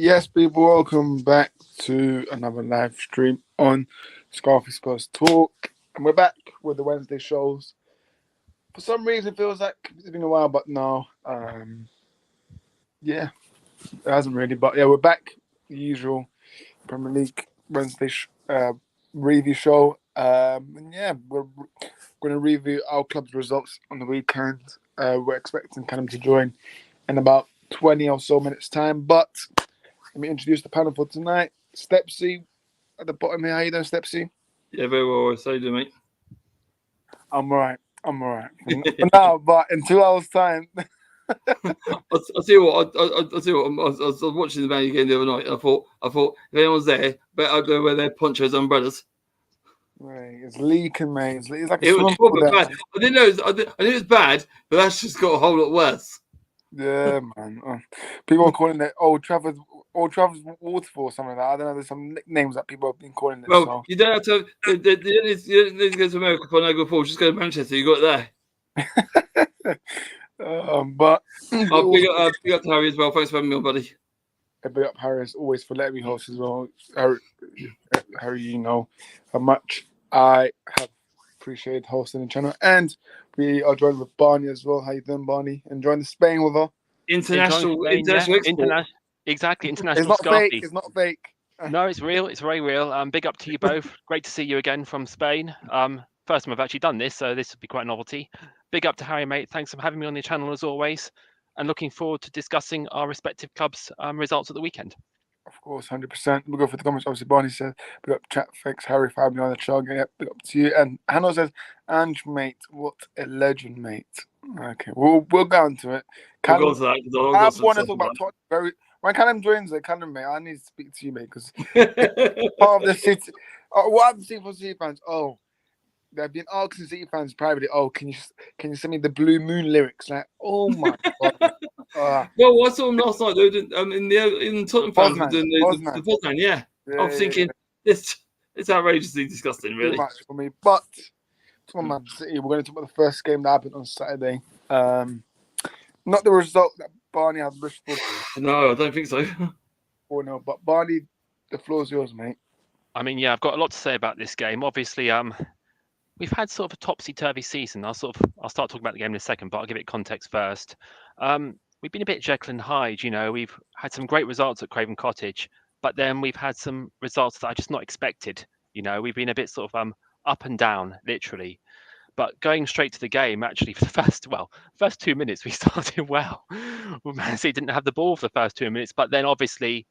Yes, people, welcome back to another live stream on Scarfy Spurs Talk. And we're back with the Wednesday shows. For some reason, it feels like it's been a while, but no. Yeah, it hasn't really. But yeah, we're back. The usual Premier League Wednesday review show. And yeah, we're going to review our club's results on the weekend. We're expecting Kallum to join in about 20 or so minutes' time, but let me introduce the panel for tonight. Stepsy at the bottom here. How you doing, Stepsy? Yeah, very well. How you doing, mate? I'm all right. For now, but in 2 hours' time. I'll tell you what. I'll tell you what. I was watching the Man game the other night. And I thought if anyone's there, better go wear their ponchos and umbrellas. Right, it's leaking, mate. It's like a It was swimming pool proper there. bad. I didn't know. I knew it was bad, but that's just got a whole lot worse. Yeah, man. People are calling it Old Trafford's Waterfall or something like that. I don't know. There's some nicknames that people have been calling it. Well, so. you don't have to. You don't need to go to America for no good fall. Just go to Manchester. You got it there. But big up to Harry as well. Thanks for having me on, buddy. Big up Harry always for letting me host as well. Harry, you know how much I have appreciated hosting the channel, and we are joined with Barney as well. How you doing, Barney? Enjoying the Spain with her? International export. Exactly, international. It's not fake. It's not fake. No, it's real. It's very real. Big up to you both. Great to see you again from Spain. First time I've actually done this, so this would be quite a novelty. Big up to Harry, mate. Thanks for having me on the channel as always, and looking forward to discussing our respective clubs' results at the weekend. Of course, 100%. We'll go for the comments. Obviously, Barney says, big up chat. Thanks, Harry, for having me on the show. Yeah, big up to you. And Hannah says, Ange, mate, what a legend, mate. Okay, we'll go into it. We'll go to that. I want to talk about Tottenham. When Kallum joins it, Kallum, mate, I need to speak to you, mate, because part of the City. What I've seen from City fans, they've been asking City fans privately, can you send me the Blue Moon lyrics? Like, oh my god. Well, I saw them last night. They were in Tottenham fans were doing the Poznan. Yeah. I was thinking it's outrageously disgusting, really. Too much for me. But to Man City, we're going to talk about the first game that happened on Saturday. Not the result that Barney had wished for. No, I don't think so. Or no, but Barney, the floor's yours, mate. I mean, yeah, I've got a lot to say about this game. Obviously, we've had sort of a topsy-turvy season. I'll start talking about the game in a second, but I'll give it context first. We've been a bit Jekyll and Hyde, you know. We've had some great results at Craven Cottage, but then we've had some results that I just not expected. You know, we've been a bit sort of up and down, literally. But going straight to the game, actually, for the first 2 minutes, we started well. Man City didn't have the ball for the first 2 minutes, but then obviously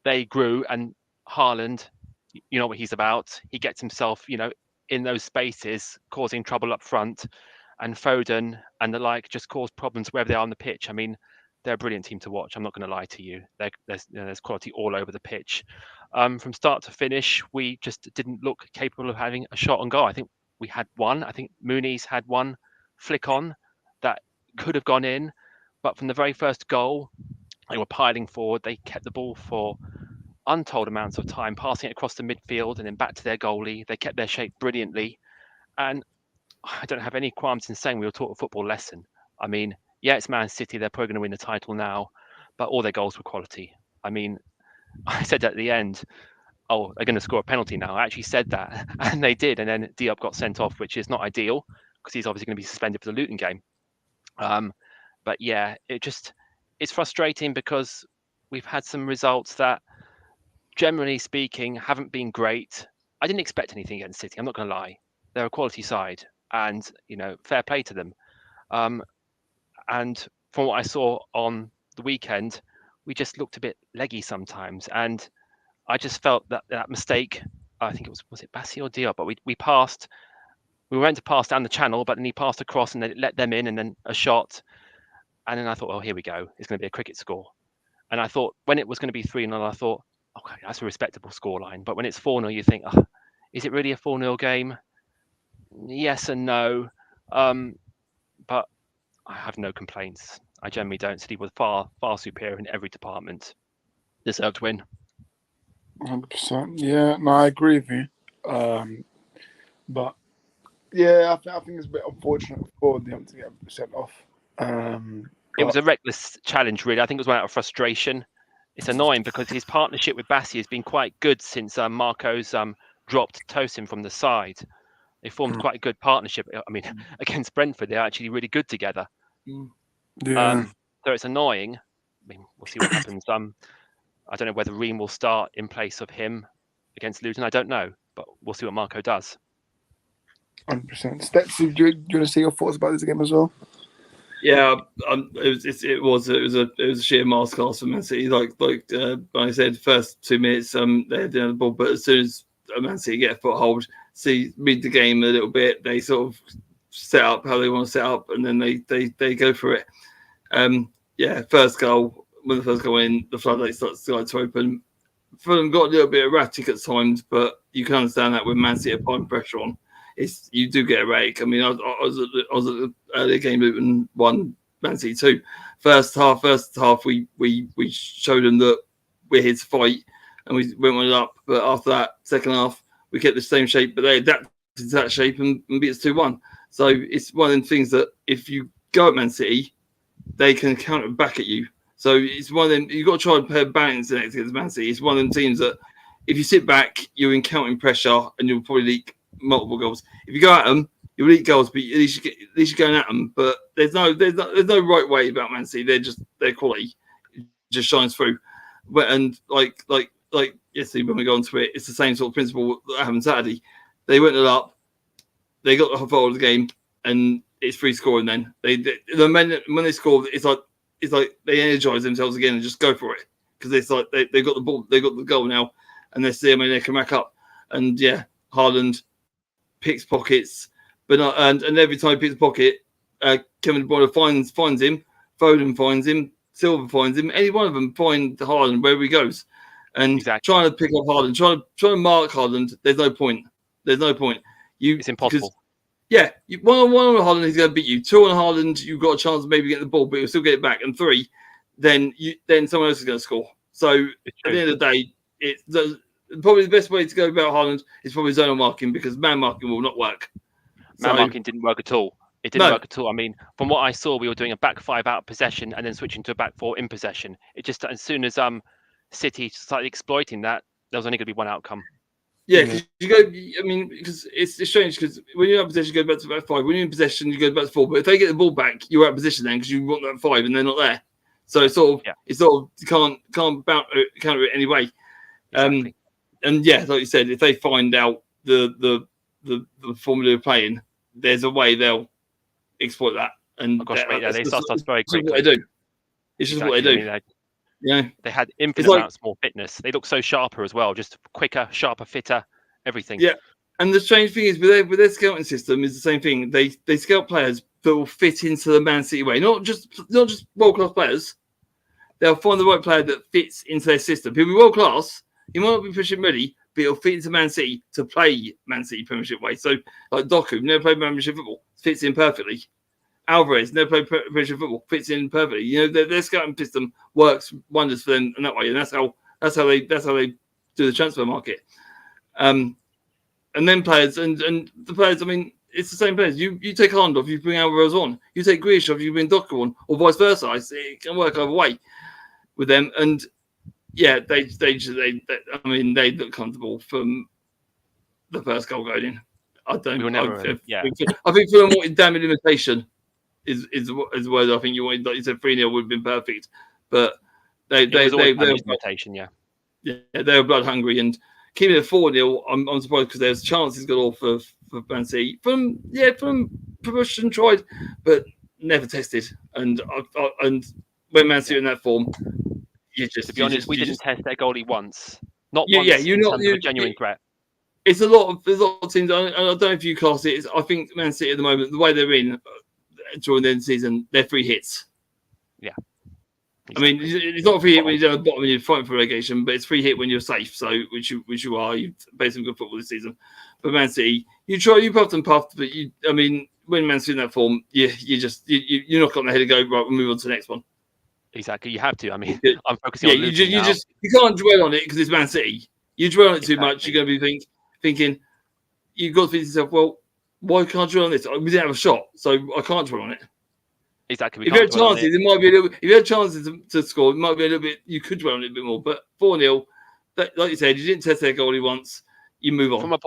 they grew, and Haaland, you know what he's about. He gets himself, you know, in those spaces, causing trouble up front, and Foden and the like just cause problems wherever they are on the pitch. I mean, they're a brilliant team to watch. I'm not going to lie to you. There's quality all over the pitch. From start to finish, we just didn't look capable of having a shot on goal. I think we had one. I think Mooney's had one flick on that could have gone in, but from the very first goal, they were piling forward. They kept the ball for untold amounts of time, passing it across the midfield and then back to their goalie. They kept their shape brilliantly, and I don't have any qualms in saying we were taught a football lesson. I mean, yeah, it's Man City. They're probably going to win the title now, but all their goals were quality. I mean, I said at the end, they're going to score a penalty now. I actually said that, and they did. And then Diop got sent off, which is not ideal because he's obviously going to be suspended for the Luton game. But yeah, it's frustrating because we've had some results that, generally speaking, haven't been great. I didn't expect anything against City. I'm not going to lie. They're a quality side, and you know, fair play to them. And from what I saw on the weekend, we just looked a bit leggy sometimes, and I just felt that mistake. I think was it Bassi or Diop? But we passed. We went to pass down the channel, but then he passed across and they let them in, and then a shot. And then I thought, here we go. It's going to be a cricket score. And I thought when it was going to be 3-0, I thought, okay, that's a respectable scoreline. But when it's 4-0, you think, is it really a 4-0 game? Yes and no. But I have no complaints. I generally don't. City was far superior in every department. Deserved win. 100%. Yeah, no, I agree with you. But yeah, I think it's a bit unfortunate for them to get sent off. It was a reckless challenge, really. I think it was one out of frustration. it's annoying because his partnership with Bassi has been quite good since Marco's dropped Tosin from the side. They formed quite a good partnership. I mean, against Brentford, they're actually really good together. Yeah. So it's annoying. I mean, we'll see what happens. I don't know whether Ream will start in place of him against Luton. I don't know, but we'll see what Marco does. 100%. Stepsy, do you want to say your thoughts about this game as well? Yeah, it was a sheer masterclass for Man City. Like I said, first 2 minutes, they had the ball, but as soon as Man City get a foothold, read the game a little bit, they sort of set up how they want to set up, and then they go for it. First goal, when the first goal in, the floodlights started to open. Fulham got a little bit erratic at times, but you can understand that when Man City are putting pressure on, you do get erratic. I mean, I was at the earlier game, Luton 1, Man City 2. First half, we showed them that we're here to fight, and we went one up. But after that, second half, we kept the same shape, but they adapted to that shape and beat us 2-1. So it's one of them things that if you go at Man City, they can counter back at you. So it's one of them, you've got to try and play a balance next against Man City. It's one of them teams that if you sit back, you're encountering pressure and you'll probably leak multiple goals. If you go at them, you'll leak goals, but at least you're going at them. But there's no right way about Man City. Their quality just shines through. And like yesterday when we go into it, it's the same sort of principle that happened Saturday. They went it up, they got the whole of the game, and it's free scoring. Then when they score, it's like they energize themselves again and just go for it because it's like they got the ball, they got the goal now, and they see them and they can rack up. And yeah, Haaland picks pockets, but not, and every time he picks a pocket, Kevin De Bruyne finds him, Foden finds him, Silva finds him. Any one of them find Haaland wherever he goes, and trying to pick up Haaland, trying to mark Haaland. There's no point. It's impossible. Yeah, one on Haaland, he's going to beat you. 2 on Haaland, you've got a chance of maybe getting the ball, but you'll still get it back. And 3, then someone else is going to score. So at the end of the day, probably the best way to go about Haaland is probably zonal marking because man marking will not work. Man marking didn't work at all. It didn't work at all. I mean, from what I saw, we were doing a back 5 out of possession and then switching to a back 4 in possession. It just, as soon as City started exploiting that, there was only going to be one outcome. Yeah, because you go. I mean, because it's strange because when you're out of possession, you go back to back 5. When you're in possession, you go back to 4. But if they get the ball back, you're out of position then because you want that 5 and they're not there. So it's sort of you can't counter it anyway. Exactly. And yeah, like you said, if they find out the formula of playing, there's a way they'll exploit that. And they start us very quickly. What they do. It's just what they do. They had infinite amounts more fitness. They look so sharper as well, just quicker, sharper, fitter, everything. Yeah, and the strange thing is with their scouting system is the same thing. They scout players that will fit into the Man City way, not just world class players. They'll find the right player that fits into their system. He'll be world class. He might not be pushing ready, but he'll fit into Man City to play Man City Premiership way. So like Doku, never played Premiership football, fits in perfectly. Alvarez never played Premiership football, fits in perfectly. You know, their scouting system works wonders for them in that way, and that's how they do the transfer market. And then players and the players. I mean, it's the same players. You take Haaland off, you bring Alvarez on. You take Grealish off, you bring Doku on, or vice versa. It can work either way with them. And yeah, they look comfortable from the first goal going in. I think Fulham wanted damage limitation. Is the word I think you wanted. Like you said, 3-0 would have been perfect, but they rotation, they were blood hungry and keeping it 4-0. I'm surprised because there's chances got all for Man City from promotion tried, but never tested. And when Man City in that form, to be honest, we didn't test their goalie once. Not once. You're not a genuine threat. There's a lot of teams. I don't know if you class it. I think Man City at the moment, the way they're in. During the end of the season, they're free hits. Yeah. Exactly. I mean, it's not a free hit when you're down the bottom and you're fighting for relegation, but it's free hit when you're safe. So, which you are. You've played some good football this season. But Man City, you puffed and puffed, but when Man City in that form, you knock on the head and go, right, we'll move on to the next one. Exactly. You have to. I mean, I'm focusing on Luton now. You can't dwell on it because it's Man City. You dwell on it too much, you're going to be thinking, you've got to think to yourself, well, why can't I dwell on this? We didn't have a shot, so I can't dwell on it. Exactly. If you had chances, it might be a little. If you had chances to score, it might be a little bit. You could run a little bit more, but 4-0. Like you said, you didn't test their goalie once. You move on. From a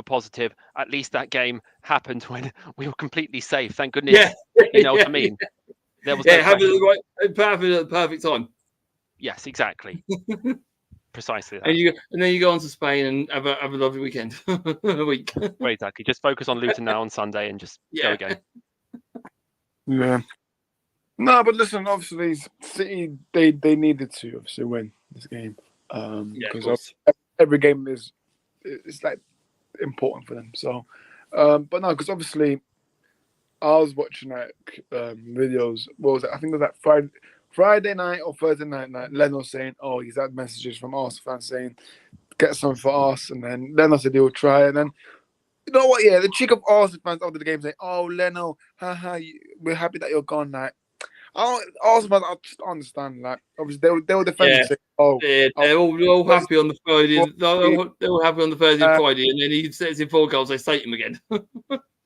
positive, at least that game happened when we were completely safe. Thank goodness. You know what I mean? There was no have it at the perfect time. Yes, exactly. Precisely that. And then you go on to Spain and have a lovely weekend. A week. Right, exactly. Just focus on Luton now on Sunday and just go again. Yeah. No, but listen, obviously City they needed to obviously win this game. Because every game it's like important for them. So but no, because obviously I was watching like videos. What was it? I think it was like Friday night or Thursday night. Leno saying, "Oh, he's had messages from Arsenal fans saying, get something for us." And then Leno said he'll try. And then you know what? Yeah, the cheek of Arsenal fans after the game saying, "Oh, Leno, haha, we're happy that you're gone." Like, Arsenal fans, I just don't understand. Like, obviously they were defending. Saying, they're all happy on the Friday. They're all happy on the Thursday and Friday, and then he sets in 4 goals. They state him again.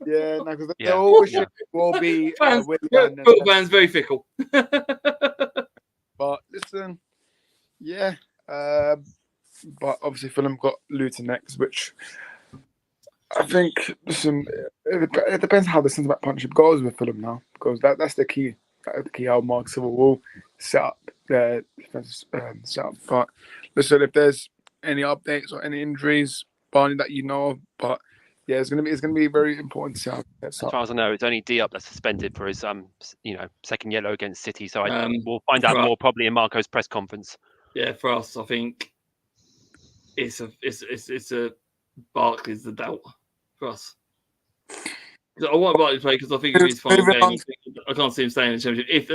Yeah, no, because they always will be. Football fans very fickle. But listen, yeah. But obviously Fulham got Luton next, which I think. Listen, it depends how the centre-back partnership goes with Fulham now, because that's the key. That's the key how Mark Silva will set up their defense setup. But listen, if there's any updates or any injuries, Barney, that you know of, but. Yeah, it's gonna be very important to see how it gets up. As far as I know, it's only Diop that's suspended for his second yellow against City. So we'll find out more probably in Marco's press conference. Yeah, for us, I think it's a Barkley's the doubt for us. I want Barkley to play because I think if he's final game, I can't see him staying in the championship.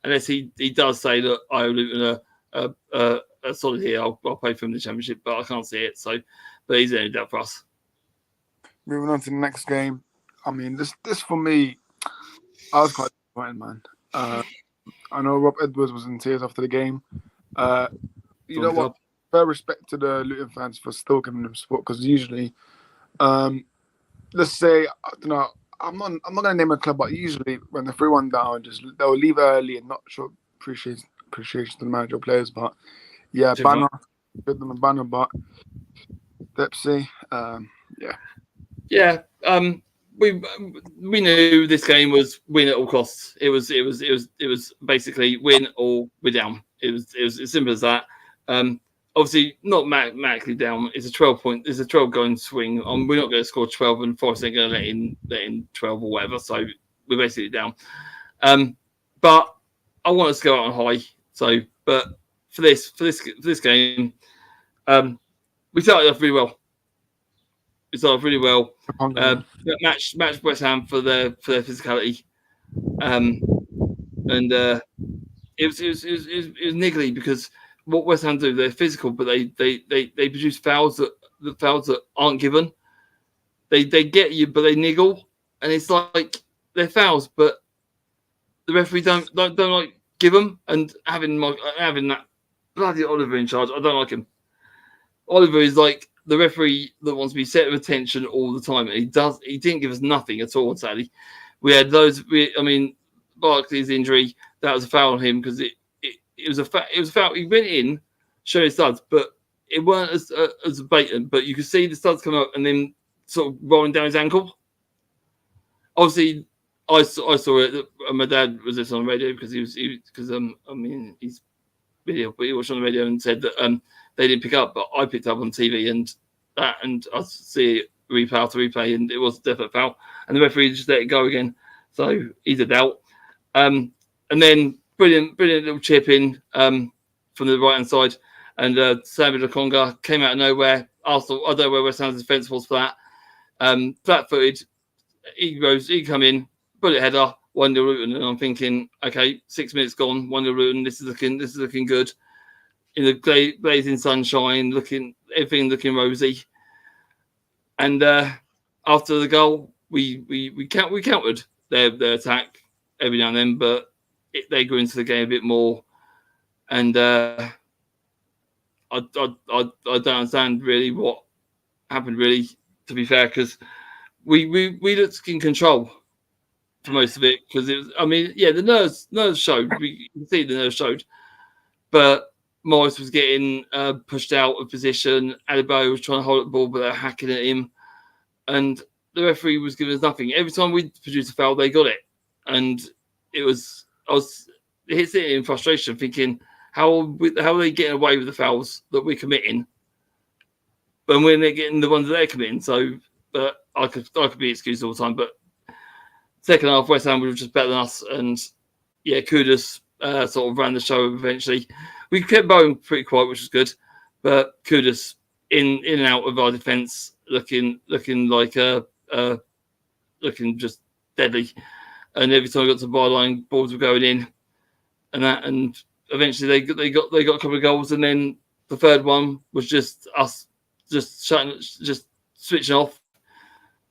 Unless he does say that I owe Luton a solid here, I'll play for him in the championship, but I can't see it. So, but he's the only doubt for us. Moving on to the next game. I mean, this for me, I was quite disappointed, man. I know Rob Edwards was in tears after the game. You know what? Fair respect to the Luton fans for still giving them support, because usually, let's say, I don't know, I'm not gonna name a club, but usually when they're 3-1 down, they'll leave early and not show appreciation to the manager or players. But yeah, banner, give them a banner, but Stepsy, yeah. Yeah, we knew this game was win at all costs. It was basically win or we're down. It was as simple as that. Obviously not mathematically down. It's a 12-point. It's a 12-goal swing. We're not going to score 12, and Forest ain't going to let in 12 or whatever. So we're basically down. But I want us to go out on high. So, but for this game, we started off really well. We started off really well. Matched West Ham for their physicality, and it was niggly because what West Ham do, they're physical, but they produce fouls that aren't given. They get you, but they niggle, and it's like they're fouls, but the referee don't like give them. And having that bloody Oliver in charge, I don't like him. Oliver is like the referee that wants to be set of attention all the time. And he didn't give us nothing at all, sadly. We had those. Barkley's injury, that was a foul on him because it was a foul. He went in, showing his studs, but it weren't as blatant. But you could see the studs come up and then sort of rolling down his ankle. Obviously, I saw it. My dad was this on the radio because he's video, but he watched on the radio and said that they didn't pick up, but I picked up on TV and I see it replay after replay, and it was a definite foul, and the referee just let it go again. So he's a doubt. And then brilliant little chip in from the right hand side, and Samuel Lokonga came out of nowhere. Arsenal, I don't know where West Ham's defence was for that. Flat-footed, he come in, bullet header, 1-0 Luton, and I'm thinking, okay, 6 minutes gone, 1-0 Luton. This is looking good. In the blazing sunshine, everything looking rosy. And after the goal, we countered their attack every now and then, but they grew into the game a bit more. And I don't understand really what happened. Really, to be fair, because we looked in control for most of it because it was. I mean, yeah, the nerves showed. We can see the nerves showed, but Morris was getting pushed out of position. Adebayo was trying to hold up the ball, but they're hacking at him, and the referee was giving us nothing. Every time we produced a foul, they got it, and I was sitting in frustration, thinking, how are they getting away with the fouls that we're committing, but when they're getting the ones that they're committing? So, but I could be excused all the time. But second half, West Ham were just better than us, and yeah, Kudus sort of ran the show eventually. We kept Bowen pretty quiet, which was good, but Kudus in and out of our defence, looking like looking just deadly. And every time we got to the byline, balls were going in, and eventually they got a couple of goals, and then the third one was just us just switching off,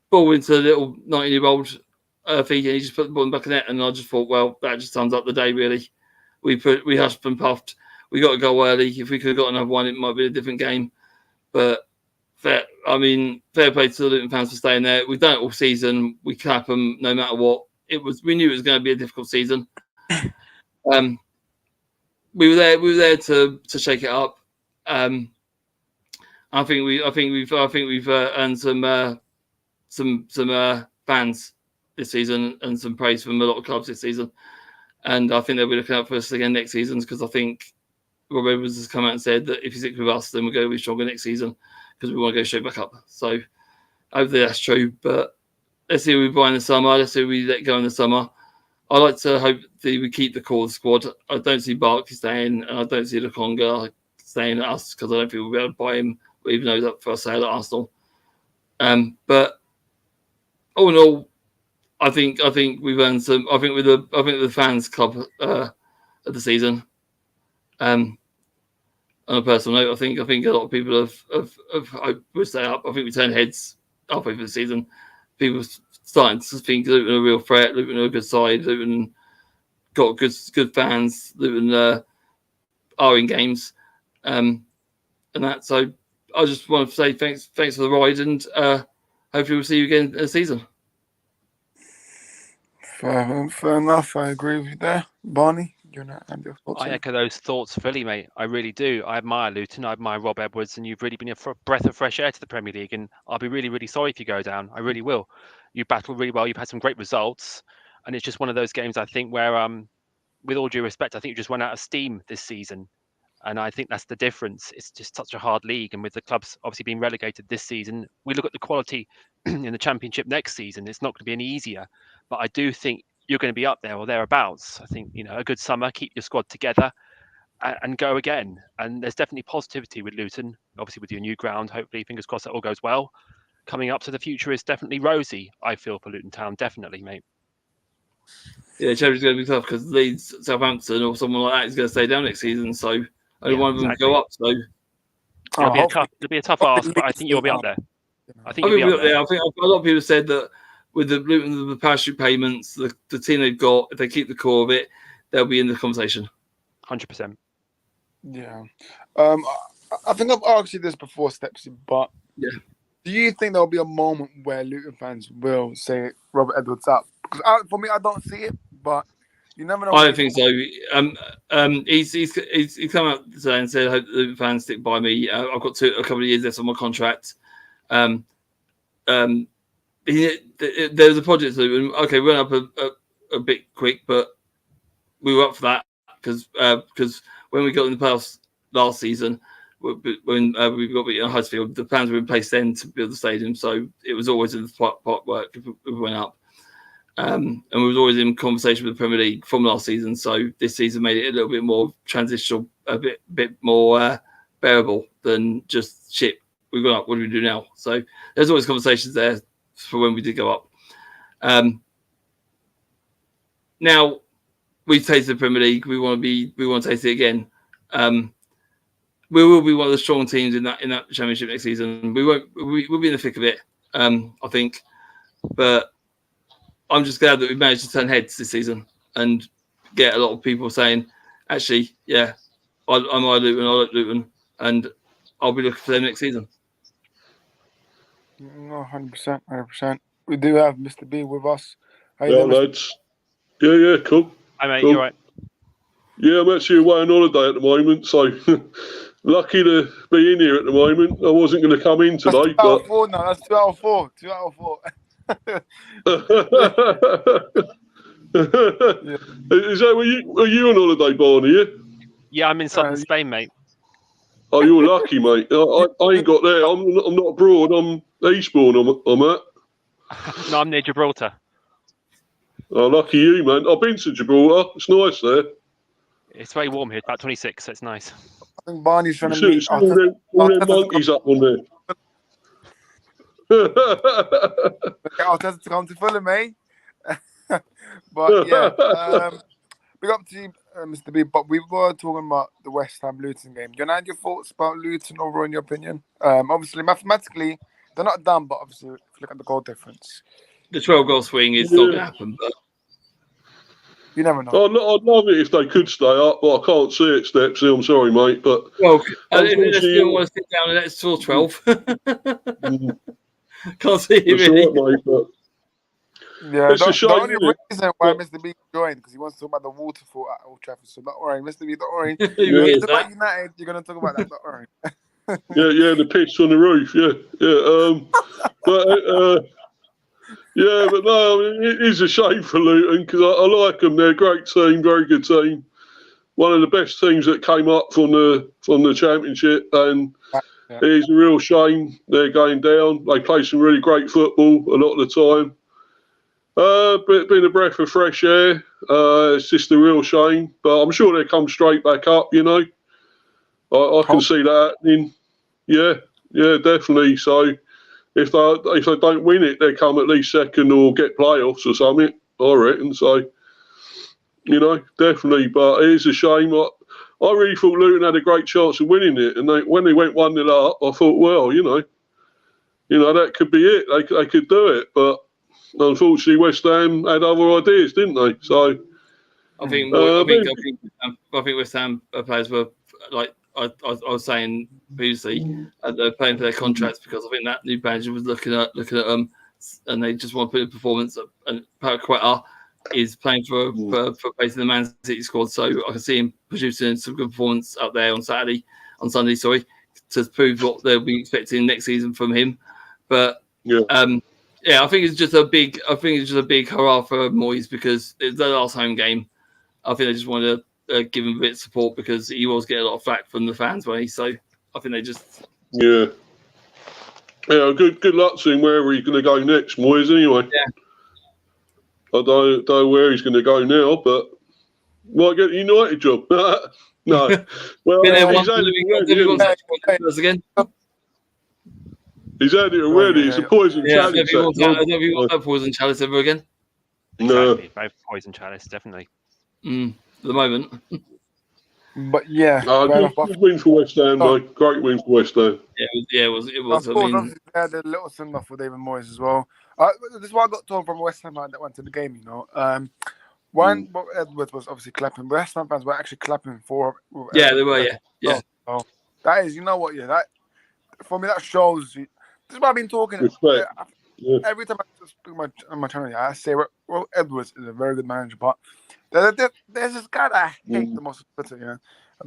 ball into the little 19-year-old feet, and he just put the ball in the back of the net, and I just thought, well, that just sums up the day really. We hushed and puffed. We got a goal early. If we could have got another one, it might be a different game. But fair play to the Luton fans for staying there. We've done it all season. We clap them no matter what. We knew it was going to be a difficult season. We were there to shake it up. I think we've earned some fans this season and some praise from a lot of clubs this season. And I think they'll be looking out for us again next season because I think Rob Edwards has come out and said that if he sticks with us, then we're going to be stronger next season because we want to go straight back up. So hopefully that's true. But let's see who we buy in the summer. Let's see who we let go in the summer. I like to hope that we keep the core squad. I don't see Barkley staying, and I don't see Lukonga staying at us because I don't think we'll be able to buy him, even though he's up for sale at Arsenal. But all in all, I think we've earned some. I think with the fans club of the season. On a personal note, I think a lot of people have hope we'll stay up. I think we turn heads halfway through the season. People starting to think Luton are a real threat. Luton are a good side. Luton got good fans. Luton are in games, and that. So I just want to say thanks for the ride, and hopefully we'll see you again this season. Fair enough. I agree with you there, Barney. I echo those thoughts fully, mate. I really do. I admire Luton. I admire Rob Edwards, and you've really been a breath of fresh air to the Premier League. And I'll be really, really sorry if you go down. I really will. You battled really well. You've had some great results, and it's just one of those games I think where, with all due respect, I think you just run out of steam this season, and I think that's the difference. It's just such a hard league, and with the clubs obviously being relegated this season, we look at the quality in the Championship next season. It's not going to be any easier, but I do think you're going to be up there or thereabouts. I think, a good summer, keep your squad together and go again. And there's definitely positivity with Luton, obviously with your new ground. Hopefully, fingers crossed that all goes well. Coming up, to the future is definitely rosy, I feel, for Luton Town. Definitely, mate. Yeah, Championship's going to be tough because Leeds, Southampton or someone like that is going to stay down next seison. So only one of them will go up. So it'll be a tough ask, but I think you'll be up there. I think you'll be up there. I think a lot of people said that with the Luton, the parachute payments, the team they've got, if they keep the core of it, they'll be in the conversation. 100%. Yeah. I think I've asked you this before, Stepsy, but yeah. Do you think there'll be a moment where Luton fans will say Robert Edwards up? Because for me, I don't see it, but you never know. I don't think so. He's come out today and said, I hope the Luton fans stick by me. I've got a couple of years left on my contract. There was a project Luton. Okay, we went up a bit quick, but we were up for that because when we got in the playoffs last season, when we got beat on Huddersfield, the plans were in place then to build the stadium, so it was always in the pot work if we went up. And we was always in conversation with the Premier League from last season, so this season made it a little bit more transitional, a bit more bearable than just shit. We've gone up. What do we do now? So there's always conversations there for when we did go up. Now we've tasted the Premier League. We want to taste it again. We will be one of the strong teams in that championship next season. We'll be in the thick of it, I think. But I'm just glad that we've managed to turn heads this season and get a lot of people saying, actually, yeah, I like Luton, and I'll be looking for them next season. No, 100%. We do have Mr. B with us. How you Yeah, doing, lads. Yeah, cool. Hi, mate. Cool. You're right. Yeah, I'm actually away on holiday at the moment, so lucky to be in here at the moment. I wasn't going to come in That's today, 2 out but of 4 now. That's 2 out of 4. 2 out of 4. Yeah. Is that where you are you on holiday, Barney? Yeah? Yeah, I'm in southern Spain, mate. Oh, you're lucky, mate. I ain't got there. I'm not abroad. I'm Eastbourne. I'm at. No, I'm near Gibraltar. Oh, lucky you, man. I've been to Gibraltar. It's nice there. It's very warm here. It's about 26, so it's nice. I think Barney's trying to See, meet. see all them monkeys up on there. Arteta to come to Fulham, eh? But yeah, big up to you, Mr. B. But we were talking about the West Ham Luton game. Do you know your thoughts about Luton overall, in your opinion? Obviously, mathematically, they're not done, but obviously, if you look at the goal difference, The 12-goal swing is not going to happen. But you never know. I'd love it if they could stay up, but I can't see it, Stepsy. I'm sorry, mate. But if they don't want to sit down and let's score 12. Can't see it really. Right, mate, but Yeah, it's a shame, the only isn't it? reason why Mr. B joined because he wants to talk about the waterfall at Old Trafford. So don't worry, Mr. B, don't worry. Who You're is talk about that? United, you're going to talk about that. Don't worry. Yeah, the piss on the roof. Yeah. But no, I mean, it is a shame for Luton because I like them. They're a great team, very good team. One of the best teams that came up from the Championship, and Yeah. it is a real shame they're going down. They play some really great football a lot of the time. But been a breath of fresh air. It's just a real shame, but I'm sure they'll come straight back up. You know, I can see that happening. Yeah, definitely. So if they don't win it, they come at least second or get playoffs or something. I reckon. So you know, definitely. But it is a shame. I really thought Luton had a great chance of winning it, and when they went 1-0 up, I thought, well, you know, that could be it. They could do it, but unfortunately, West Ham had other ideas, didn't they? So I think West Ham players were like I was saying previously, they're playing for their contracts because I think that new manager was looking at them, and they just want to put a performance up. And Paqueta is playing for place in the Man City squad, so I can see him producing some good performance out there on Sunday, to prove what they'll be expecting next season from him. But I think it's just a big hurrah for Moyes because it's their last home game. I think they just want to give him a bit of support because he was getting a lot of flack from the fans, wasn't he? So I think they just good luck to him wherever he's going to go next, Moyes. Anyway, I don't know where he's going to go now, but might get the United job. No, well, he's had it already. It's a poison chalice. I don't think he wants that poison chalice ever again. Exactly. Both poison chalice, definitely. At the moment. But yeah, good win for West Ham, though. Great win for West Ham. It was. Of course, they had a little send off for David Moyes as well. This is what I got told from West Ham that went to the game. One, Edwards was obviously clapping. West Ham fans were actually clapping for. They were. Yeah. So that is, that for me that shows. This is what I've been talking. Every time I speak on my channel, I say Edwards is a very good manager, but there's this guy that I hate the most. I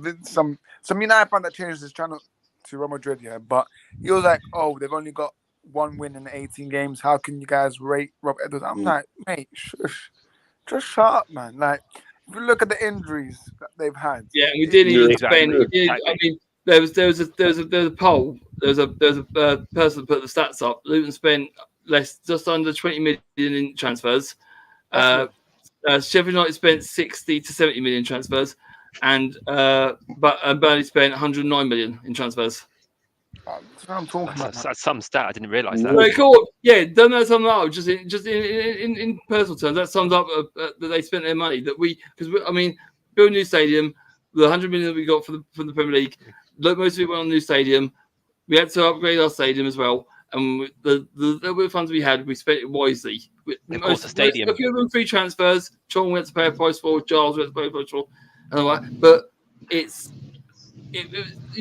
think some United fan that changed his channel to Real Madrid, but he was like, "Oh, they've only got one win in 18 games. How can you guys rate Rob Edwards?" I'm like, mate, shush. Just shut up, man. Like, if you look at the injuries that they've had. Yeah, we didn't even spend. I mean, there was a poll. There was a person put the stats up. Luton spent just under 20 million in transfers. Sheffield United spent 60 to 70 million transfers, and Barney spent 109 million in transfers. That's what I'm talking about. That's some stat. I didn't realise that. Very cool. Yeah, don't that sum up? Just in personal terms, that sums up that they spent their money. Build a new stadium. The 100 million that we got from the Premier League, most of it went on a new stadium. We had to upgrade our stadium as well, and the funds we had, we spent it wisely. Of course, the stadium. A few of them free transfers. Chong we had to pay a price for. Giles we had to pay a price for, and all that. But you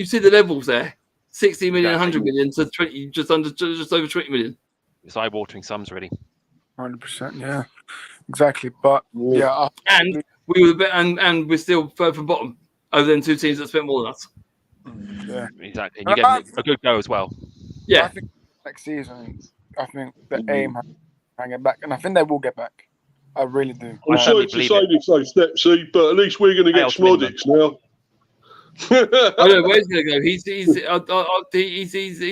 see the levels there. 60 million, 100 million to 20, just over 20 million. It's eye-watering sums, really. 100%. Yeah, exactly. But yeah, And we were and we're still third from bottom over them two teams that spent more than us. yeah, Exactly. And you get a good go as well. Yeah. I think next season, I think the aim has to get back, and I think they will get back. I really do. I'm sorry to say this, though, Stepsy, but at least we're going to get Smodics now. I don't know where he's going to go. He's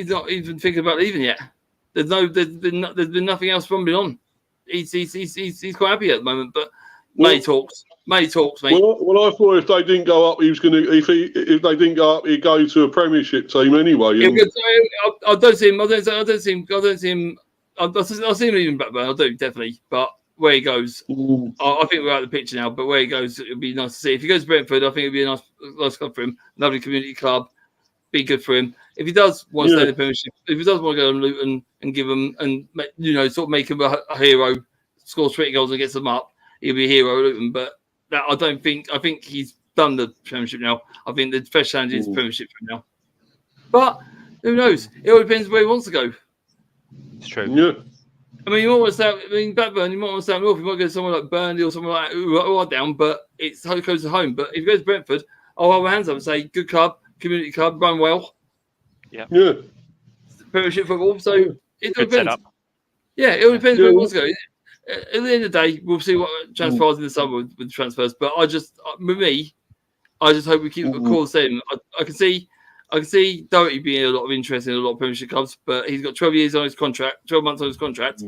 not even thinking about leaving yet. There's been nothing else rumbling on. He's quite happy at the moment, but May talks, mate. Well, I thought if they didn't go up, he was going to. If they didn't go up, he'd go to a Premiership team anyway. Yeah, I don't see him. I don't see him. I'll see him leaving Blackburn. I do definitely, but where he goes, I think we're out of the picture now. But where he goes, it'll be nice to see. If he goes to Brentford, I think it'll be a nice club for him. Lovely community club, be good for him. If he does want to stay in the Premiership, if he does want to go to Luton and give him and sort of make him a hero, score 20 goals and get them up, he'll be a hero at Luton. But that I think he's done the Premiership now. I think the fresh challenge is Premiership for him now. But who knows? It all depends where he wants to go. It's true. Yeah. I mean, you might want to stay. I mean, Blackburn. You might want to stay up north. You might go somewhere like Barney or somewhere like that who are down, but it's close to home. But if you go to Brentford, I'll hold my hands up and say, good club, community club, run well. Yeah. Premiership football. So it all Good depends. setup. Yeah, it all depends where he wants to go. At the end of the day, we'll see what transpires in the summer with transfers. But I just hope we keep the course in. I can see Doherty being a lot of interest in a lot of Premiership clubs, but he's got 12 months on his contract.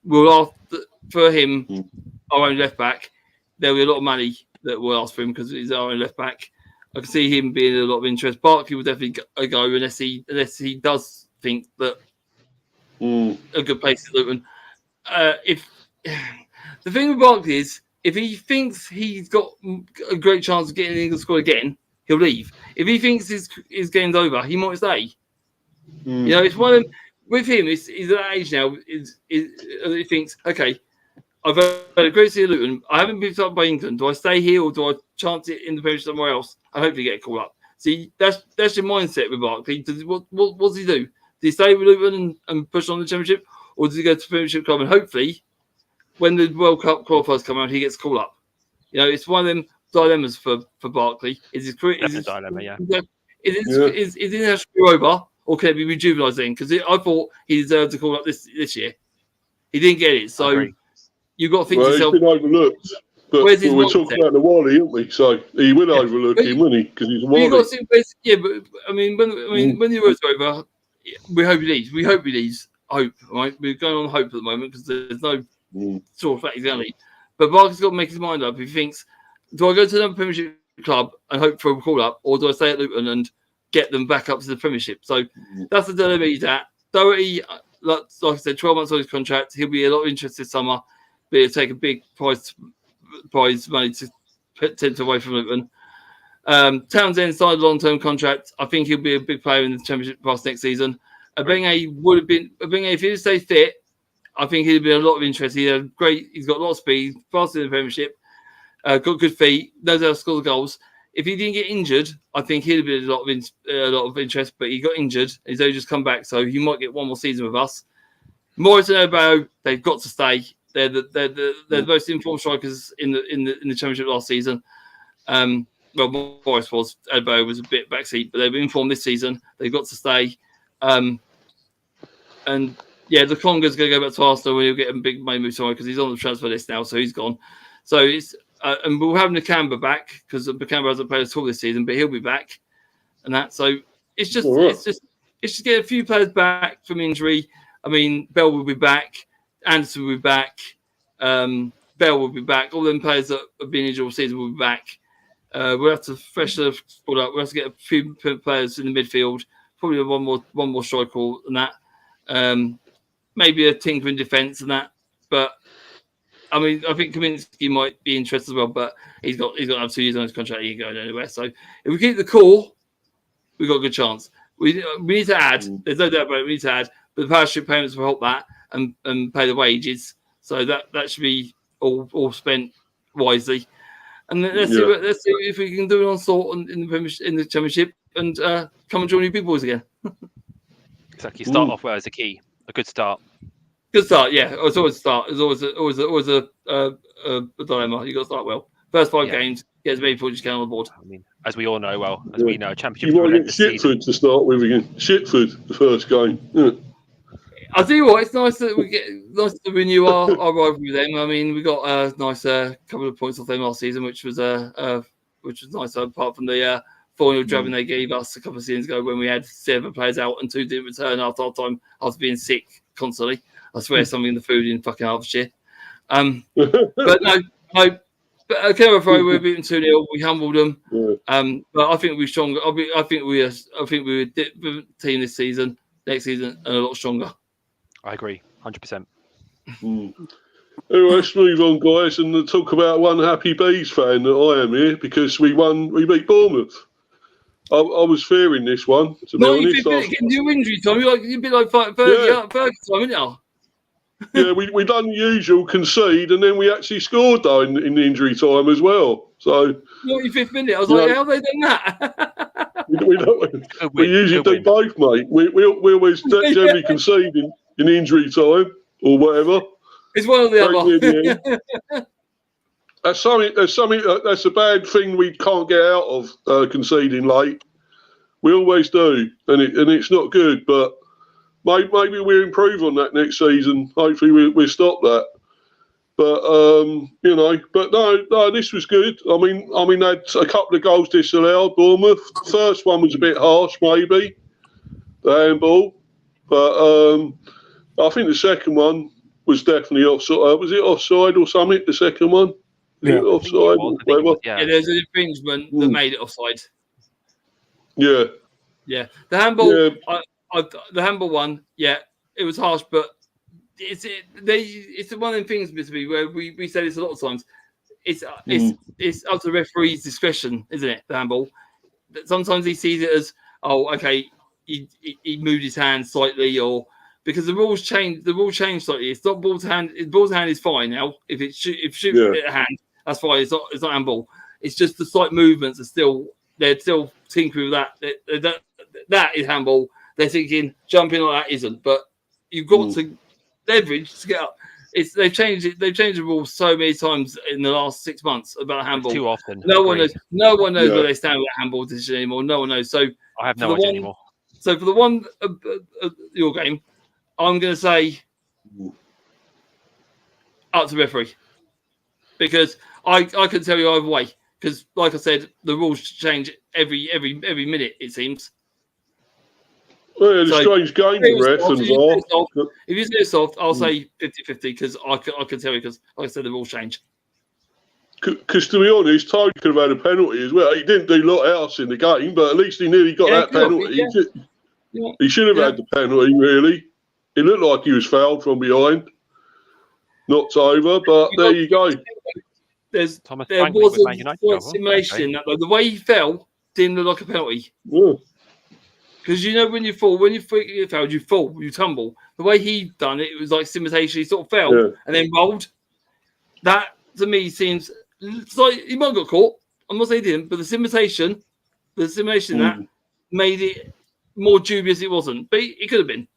We'll ask for him, our own left back. There'll be a lot of money that we'll ask for him because he's our own left back. I can see him being a lot of interest. Barkley will definitely go unless he does think that a good place is Luton. If the thing with Barkley is, if he thinks he's got a great chance of getting in the England squad again, he'll leave. If he thinks his game's over, he might stay. It's one of them. With him, he's at that age now. He thinks, okay, I've had a great season at Luton. I haven't been picked up by England. Do I stay here or do I chance it in the Premiership somewhere else and hopefully get called up? See, that's your mindset with Barkley. What does he do? Does he stay with Luton and push on the Championship, or does he go to the Premiership club and hopefully, when the World Cup qualifiers come out, he gets called up? It's one of them dilemmas for Barkley. Is his career? That's a dilemma, yeah. Is he going to screw over, or can it be rejuvenised then? Because I thought he deserved to call up this year. He didn't get it, so you've got to think to yourself. He's been overlooked. But we're talking about the Wally, aren't we? So he will overlook him, wouldn't he? Because he's a Wally. But I mean, when the Euros are over, we hope he leaves. We hope he leaves. Hope, right? We're going on hope at the moment because there's no sort of fact he's going to leave. But Barkley's got to make his mind up. If he thinks, do I go to another Premiership club and hope for a call up, or do I stay at Luton and get them back up to the Premiership? So that's the dilemma he's at. Doherty, like I said, 12 months on his contract. He'll be a lot of interest this summer, but he'll take a big prize money to tempt away from Luton. Townsend signed a long-term contract. I think he'll be a big player in the Championship past next season. Abenge would have been. Abenge, if he stay fit, I think he'd be a lot of interest. He's got a lot of speed, faster in the Premiership, got good feet, knows how to score the goals. If he didn't get injured, I think he'd be a lot of interest. But he got injured. He's only just come back, so he might get one more season with us. Morris and Obo, they've got to stay. They're the most informed strikers in the Championship last season. Well, Morris was. Obo was a bit backseat, but they've been informed this season. They've got to stay. And yeah, the Conga's going to go back to Arsenal when he'll get a big money move somewhere because he's on the transfer list now, so he's gone. So it's and we'll have Nakamba back because Nakamba hasn't played at all this season, but he'll be back and that. So it's just get a few players back from injury. I mean, Bell will be back, Anderson will be back, Bell will be back. All them players that have been injured all season will be back. We'll have to freshen the squad up. We'll have to get a few players in the midfield. Probably one more striker than that. Maybe a tinker in defence and that. But I mean, I think Kaminsky might be interested as well. But he's got to have 2 years on his contract. He ain't going anywhere. So if we keep the core, we've got a good chance. We need to add. There's no doubt about it. We need to add. But the parachute payments will help that and pay the wages. So that should be all spent wisely. And let's see if we can do an onslaught in the Championship and come and join new big boys again. Exactly. Start off well as a key. A good start. Good start, yeah. It's always a start. It's always a dilemma. You got to start well. First 5 games, get as many points as you can on the board. I mean, as we all know, we know, Championship. You might get Shitford to start with again. Shitford, the first game. Yeah. I'll tell you what, it's nice that to renew our rivalry with them. I mean, we got a nice couple of points off them last season, which was nice. Apart from the 4-0 drubbing they gave us a couple of seasons ago when we had 7 players out and 2 didn't return after our time after being sick constantly. I swear something in the food in fucking Hertfordshire. But no. But I can't afraid we were beaten 2-0. We humbled them. Yeah. But I think we're stronger. I think we're a different team this season, next season, and a lot stronger. I agree, 100%. Anyway, let's move on, guys, and talk about one happy bees fan that I am here because we beat Bournemouth. I was fearing this one, to be honest. Getting your injury time, you're a bit like Fergie time, isn't you? Yeah, we done the usual concede, and then we actually scored though in the injury time as well. So 45th minute, I was like, how have they done that? we usually do both, mate. We always generally concede in injury time or whatever. It's one or the other. That's a bad thing we can't get out of conceding late. We always do, and it's not good. But maybe we'll improve on that next season. Hopefully we'll stop that. But but no, this was good. I mean, they had a couple of goals disallowed. Bournemouth. The first one was a bit harsh, maybe the handball, but I think the second one was definitely offside. Was it offside or something? The second one, offside. Yeah, there's an infringement that made it offside. Yeah. The handball. Yeah. The handball one. Yeah, it was harsh, but it's one of the things, Mr. B, where we say this a lot of times. It's up to the referee's discretion, isn't it? The handball. Sometimes he sees it as, oh, okay, he moved his hand slightly, or because the rules change. The rule changed slightly. It's not ball to hand. Ball to hand is fine now. If shoots at a hand, that's fine. It's not handball. It's just the slight movements are they're still tinkering with that. That is handball. They're thinking jumping like that isn't. But you've got to leverage to get up. They've changed it. They've changed the rules so many times in the last 6 months about handball. Too often. No one knows where they stand with that handball decision anymore. No one knows. So I have no idea anymore. So for the one your game, I'm going to say up to referee because I can tell you either way because, like I said, the rules change every minute. It seems. Well, it's a strange game the ref. If you say it's soft, I'll say 50-50 because I can tell you because, like I said, the rules change. Because to be honest, Tony could have had a penalty as well. He didn't do a lot else in the game, but at least he nearly got that penalty. He should have had the penalty, really. It looked like he was fouled from behind. Knocked over, but there you go. There was a simulation that the way he fell didn't look like a penalty. Yeah. Because when you get fouled, you fall, you tumble. The way he done it, it was like simulation. He sort of fell and then rolled. That to me seems like he might have got caught. I'm not saying he didn't, but the simulation that made it more dubious. It wasn't, but it could have been.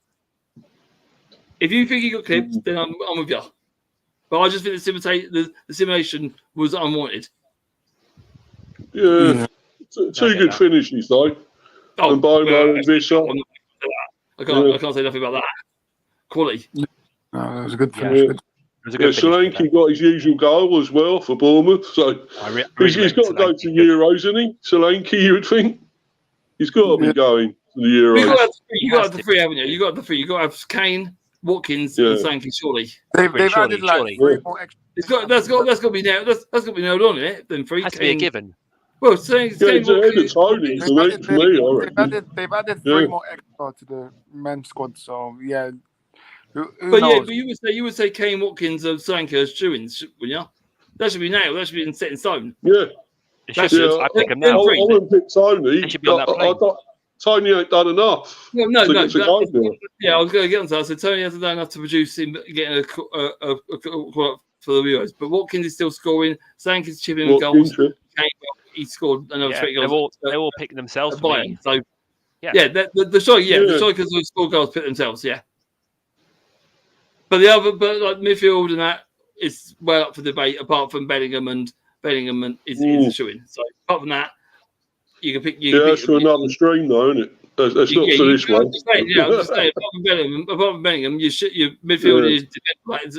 If you think he got clipped, then I'm with you. But I just think the simulation was unwanted. Yeah, two good finishes though. And Bomo and Bishop. I can't say nothing about that. Quality. No, that was a good finish. Solanke got his usual goal as well for Bournemouth. So he's got to go to Euros, isn't he? Solanke, you would think. He's got to be going to the Euros. You got to have the three, haven't you? You got to have Kane, Watkins, and Solanke. Surely they've added like 3 more extra. That's got to be nailed. That's got to be nailed on it. Then 3 has to be a given. Well, they've added 3 more extra to the men's squad. So yeah, but you would say Kane, Watkins, and Solanke as shoo-ins, wouldn't you? That should be nailed. That should be set in stone. Yeah, I pick him now. I wouldn't pick Tony. Tony ain't done enough. No. Yeah, I was going to get on to that. So Tony hasn't done enough to produce him getting a call up for the Euros. But Watkins is still scoring. Solanke's chipping with goals. He scored another 3 goals. They all pick themselves. So the strikers who score goals pick themselves. Yeah. but like midfield and that is well up for debate. Apart from Bellingham is a shoo-in. So apart from that, you can pick. That's for another stream, though, isn't it? That's not for this one. I'm just saying, apart from Bellingham, your midfield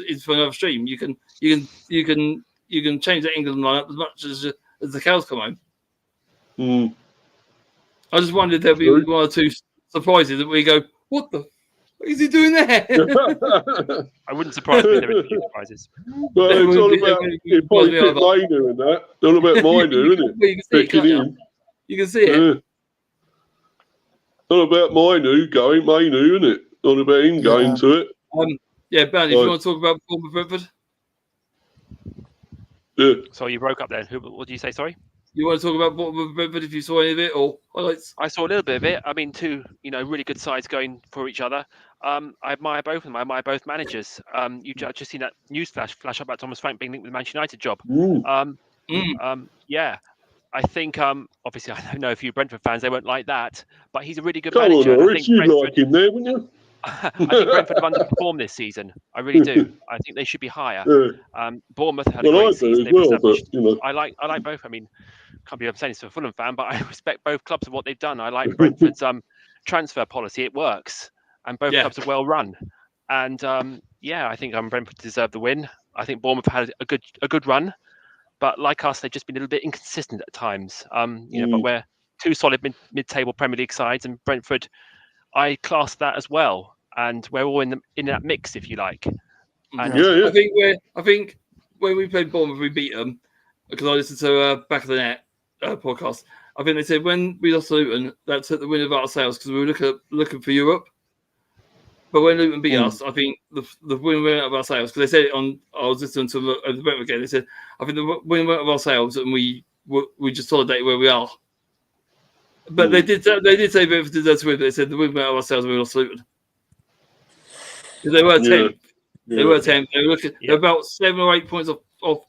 is for another stream. You can change the England lineup as much as the cows come home. Mm. I just wondered there'll be one or two surprises that we go, what the fuck is he doing there? I wouldn't surprise me if there were two surprises. Well, it's all about Mainu and that. It's all about Mainu, isn't it? You can see it. Yeah. Not about Mainu, isn't it? Not about him going to it. Barney, if you want to talk about Bournemouth Brentford? Yeah. So you broke up there. What did you say, sorry? You want to talk about Bournemouth Brentford if you saw any of it or highlights? I saw a little bit of it. I mean, two, really good sides going for each other. I admire both of them. I admire both managers. You just seen that news flash up about Thomas Frank being linked with the Manchester United job. Yeah. I think, obviously, I don't know a few Brentford fans, they won't like that, but he's a really good manager. Come on, Orest, you'd like him there, wouldn't you? I think Brentford have underperformed this season. I really do. I think they should be higher. Yeah. Bournemouth had a great season. I like both. I mean, can't believe I'm saying this to a Fulham fan, but I respect both clubs and what they've done. I like Brentford's transfer policy. It works, and both clubs are well run. And I think Brentford deserved the win. I think Bournemouth had a good run. But like us, they've just been a little bit inconsistent at times. But we're two solid mid-table Premier League sides, and Brentford, I class that as well. And we're all in that mix, if you like. And I think when we played Bournemouth, we beat them because I listened to Back of the Net podcast. I think they said when we lost to Luton, that took the wind out of our sails because we were looking for Europe. But when Luton beat us, I think the win went out of our sails because they said I was listening to the Brentford again. They said I think the win went out of our sails and we just solidated where we are. But they did say Brentford deserved to win. But they said the win went out of our sails and we lost to Luton. Because they were 10th. They were 10th. They were about 7 or 8 points off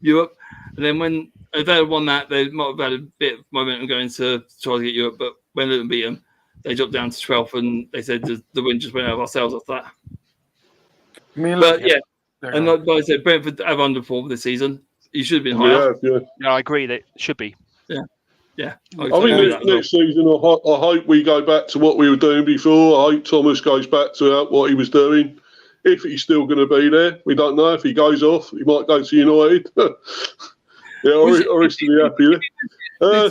Europe. And then when if they had won that, they might have had a bit of momentum going to try to get Europe. But when Luton beat them, they dropped down to 12th, and they said the win just went out of ourselves after that. And like I said, Brentford have underperformed this season. You should have been higher. Yeah, I agree. They should be. Yeah. I think next season, I hope we go back to what we were doing before. I hope Thomas goes back to what he was doing. If he's still going to be there, we don't know. If he goes off, he might go to United. Orest to be happy. The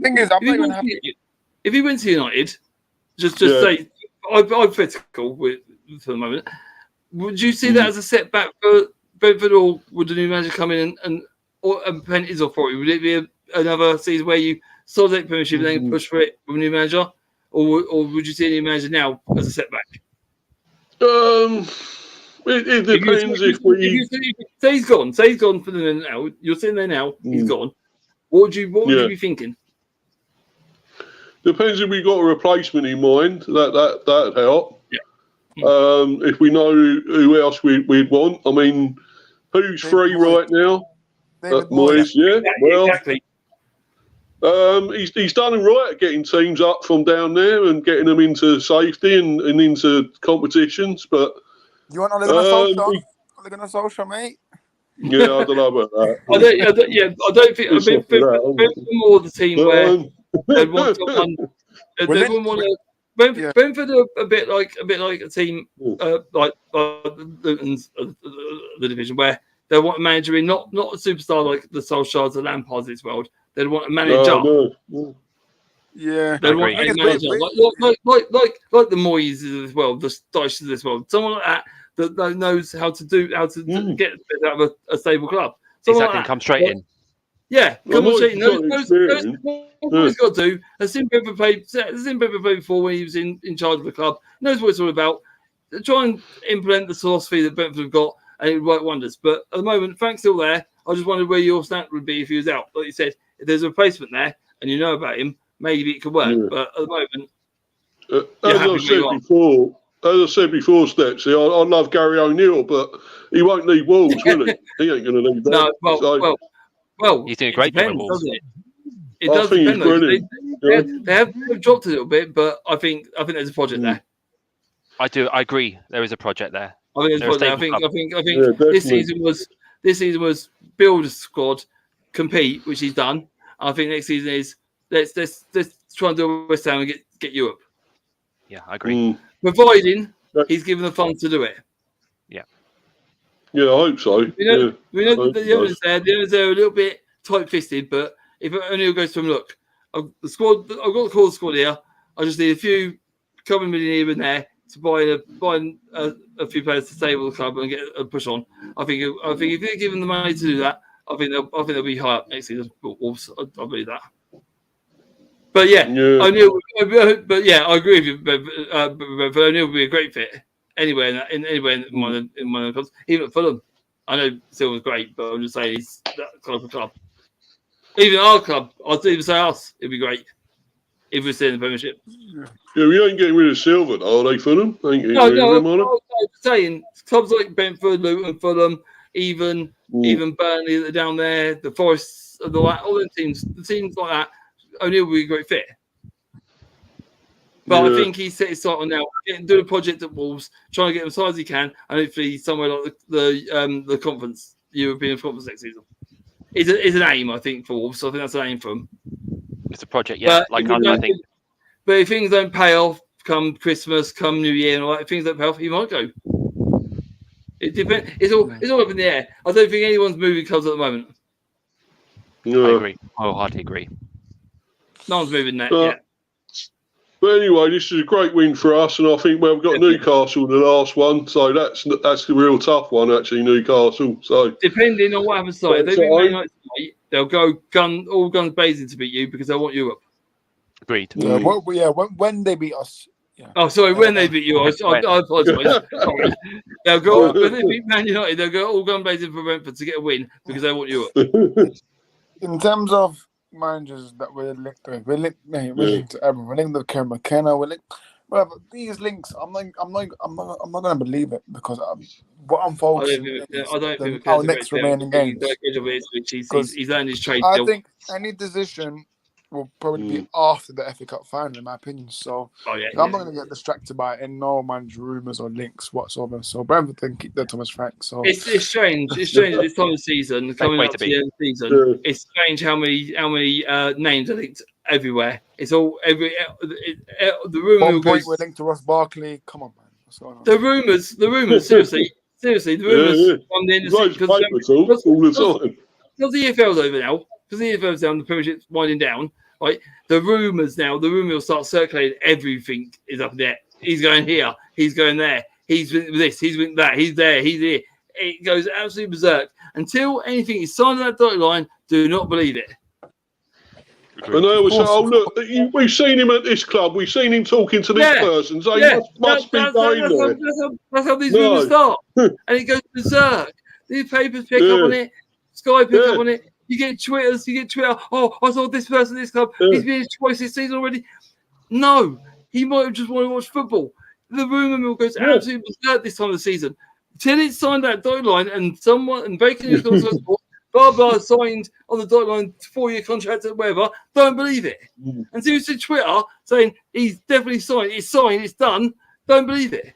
thing is, I'm not even happy. If he went to United, just say, I'm critical for the moment. Would you see that as a setback for Brentford, or would the new manager come in and plant his authority? Would it be another season where you solidate Premiership and then push for it with a new manager, or would you see a new manager now as a setback? It depends if we say he's gone. Say he's gone for the now. You're sitting there now. He's gone. What would you be thinking? Depends if we got a replacement in mind. That'd help. Yeah. If we know who else we'd want. I mean, who's free right now? Moyes. Yeah. Exactly. He's done right at getting teams up from down there and getting them into safety and into competitions. But you want Ole Gunnar Solskjaer, mate? Yeah, I don't know about that. I don't think. I mean, more the team where they'd want someone. They wouldn't want to. Brentford are a bit like a team like Luton's the division where they want a manager in, not a superstar like the Solskjaers, the Lampards of this world. They'd want a manager. Yeah, they want a manager like the Moyes of this world, the Dyches of this world. Someone like that knows how to get out of a stable club. Someone like come straight in. Yeah, come on, straight in. What he's got to do. Has seen Brentford play before when he was in charge of the club. Knows what it's all about. Try and implement the philosophy that Brentford have got, and it would work wonders. But at the moment, Frank's still there. I just wondered where your stand would be if he was out. Like you said, if there's a replacement there and you know about him, maybe it could work. Yeah. But at the moment, as I said before, Stepsy, I love Gary O'Neill, but he won't need Wolves, will he? He ain't going to need that. No, well, he's doing a great job with Wolves. It does depend. They have dropped a little bit, but I think there's a project there. I agree. There is a project there. I think They're a that's I stable think club. this season was build a squad, compete, which he's done. I think next season is let's try and do a West Ham and get Europe. Yeah, I agree. Providing he's given the funds to do it. Yeah, I hope so. We know I the owners there. The owners there are a little bit tight-fisted, but if O'Neill goes to him, look, I've got the core squad here. I just need a couple of million here and there to buy a few players to stable the club and get a push on. I think if they're given the money to do that, I think they'll be high up next season. I believe that. But O'Neill. But yeah, I agree with you. But O'Neill would be a great fit anywhere in one of the clubs, even at Fulham. I know Silver's great, but I'm just saying he's that kind of club. Even our club, I'd even say us, it'd be great if we're still in the Premiership. Yeah, we ain't getting rid of Silver, are they, Fulham? Ain't getting rid of him, are they? I'm saying clubs like Brentford, Luton, Fulham, even Barney that are down there, the Forests, all the teams like that, O'Neill would be a great fit. But I think he's set his sight on now, doing a project at Wolves, trying to get him as high as he can, and hopefully somewhere like the conference, European conference next season. Is an aim, I think, for Wolves. So I think that's an aim for him. It's a project, yeah. But I think. But if things don't pay off, come Christmas, come New Year, and all that, if things don't pay off, he might go. It depends. It's all up in the air. I don't think anyone's moving clubs at the moment. No. I agree. I wholeheartedly agree. No one's moving that yet. But anyway, this is a great win for us, and I think we've got Newcastle the last one, so that's the real tough one actually. Newcastle. So depending on what happens, if they beat Man United tonight, they'll go all guns blazing to beat you because they want Europe. Agreed. Yeah, when they beat us. Yeah. Oh, sorry, when they beat you, I apologise. They'll go when they beat Man United, they'll go all guns blazing for Brentford to get a win because they want Europe. In terms of managers that we're linked with, we're linked to everyone. We're linked to Kieran McKenna. We're linked. But these links, I'm not going to believe it because what I'm focusing on our next remaining games. He's learned his trade. I think any decision will probably be after the FA Cup final, in my opinion. So I'm not going to get distracted by any manager rumours or links whatsoever. So Brentford can keep their Thomas Frank. So it's strange. It's strange at this time of the season, coming up to the end of the season. It's strange how many names are linked everywhere. It's all the rumour. One point we're linked to Ross Barkley. Come on, man. What's going on? The rumours. Seriously, the rumours from the end of the season all the time. Because the EFL's over now. Because the EFL's down, the Premiership's winding down. Right, the rumours now. The rumour will start circulating. Everything is up there. He's going here. He's going there. He's with this. He's with that. He's there. He's here. It goes absolutely berserk. Until anything is signed on that dotted line, do not believe it. And they always say, "Oh look, we've seen him at this club. We've seen him talking to this person. So he must be going there." That's how these rumours start, and it goes berserk. The papers pick up on it. Sky pick up on it. You get Twitter. Oh, I saw this person at this club. He's been his choice this season already. No, he might have just wanted to watch football. The rumour mill goes absolutely berserk this time of the season. Till it's signed that dotted line and Bacon is going to blah blah signed on the dotted line 4-year contract or whatever. Don't believe it. Until you see Twitter saying he's definitely signed, it's done. Don't believe it.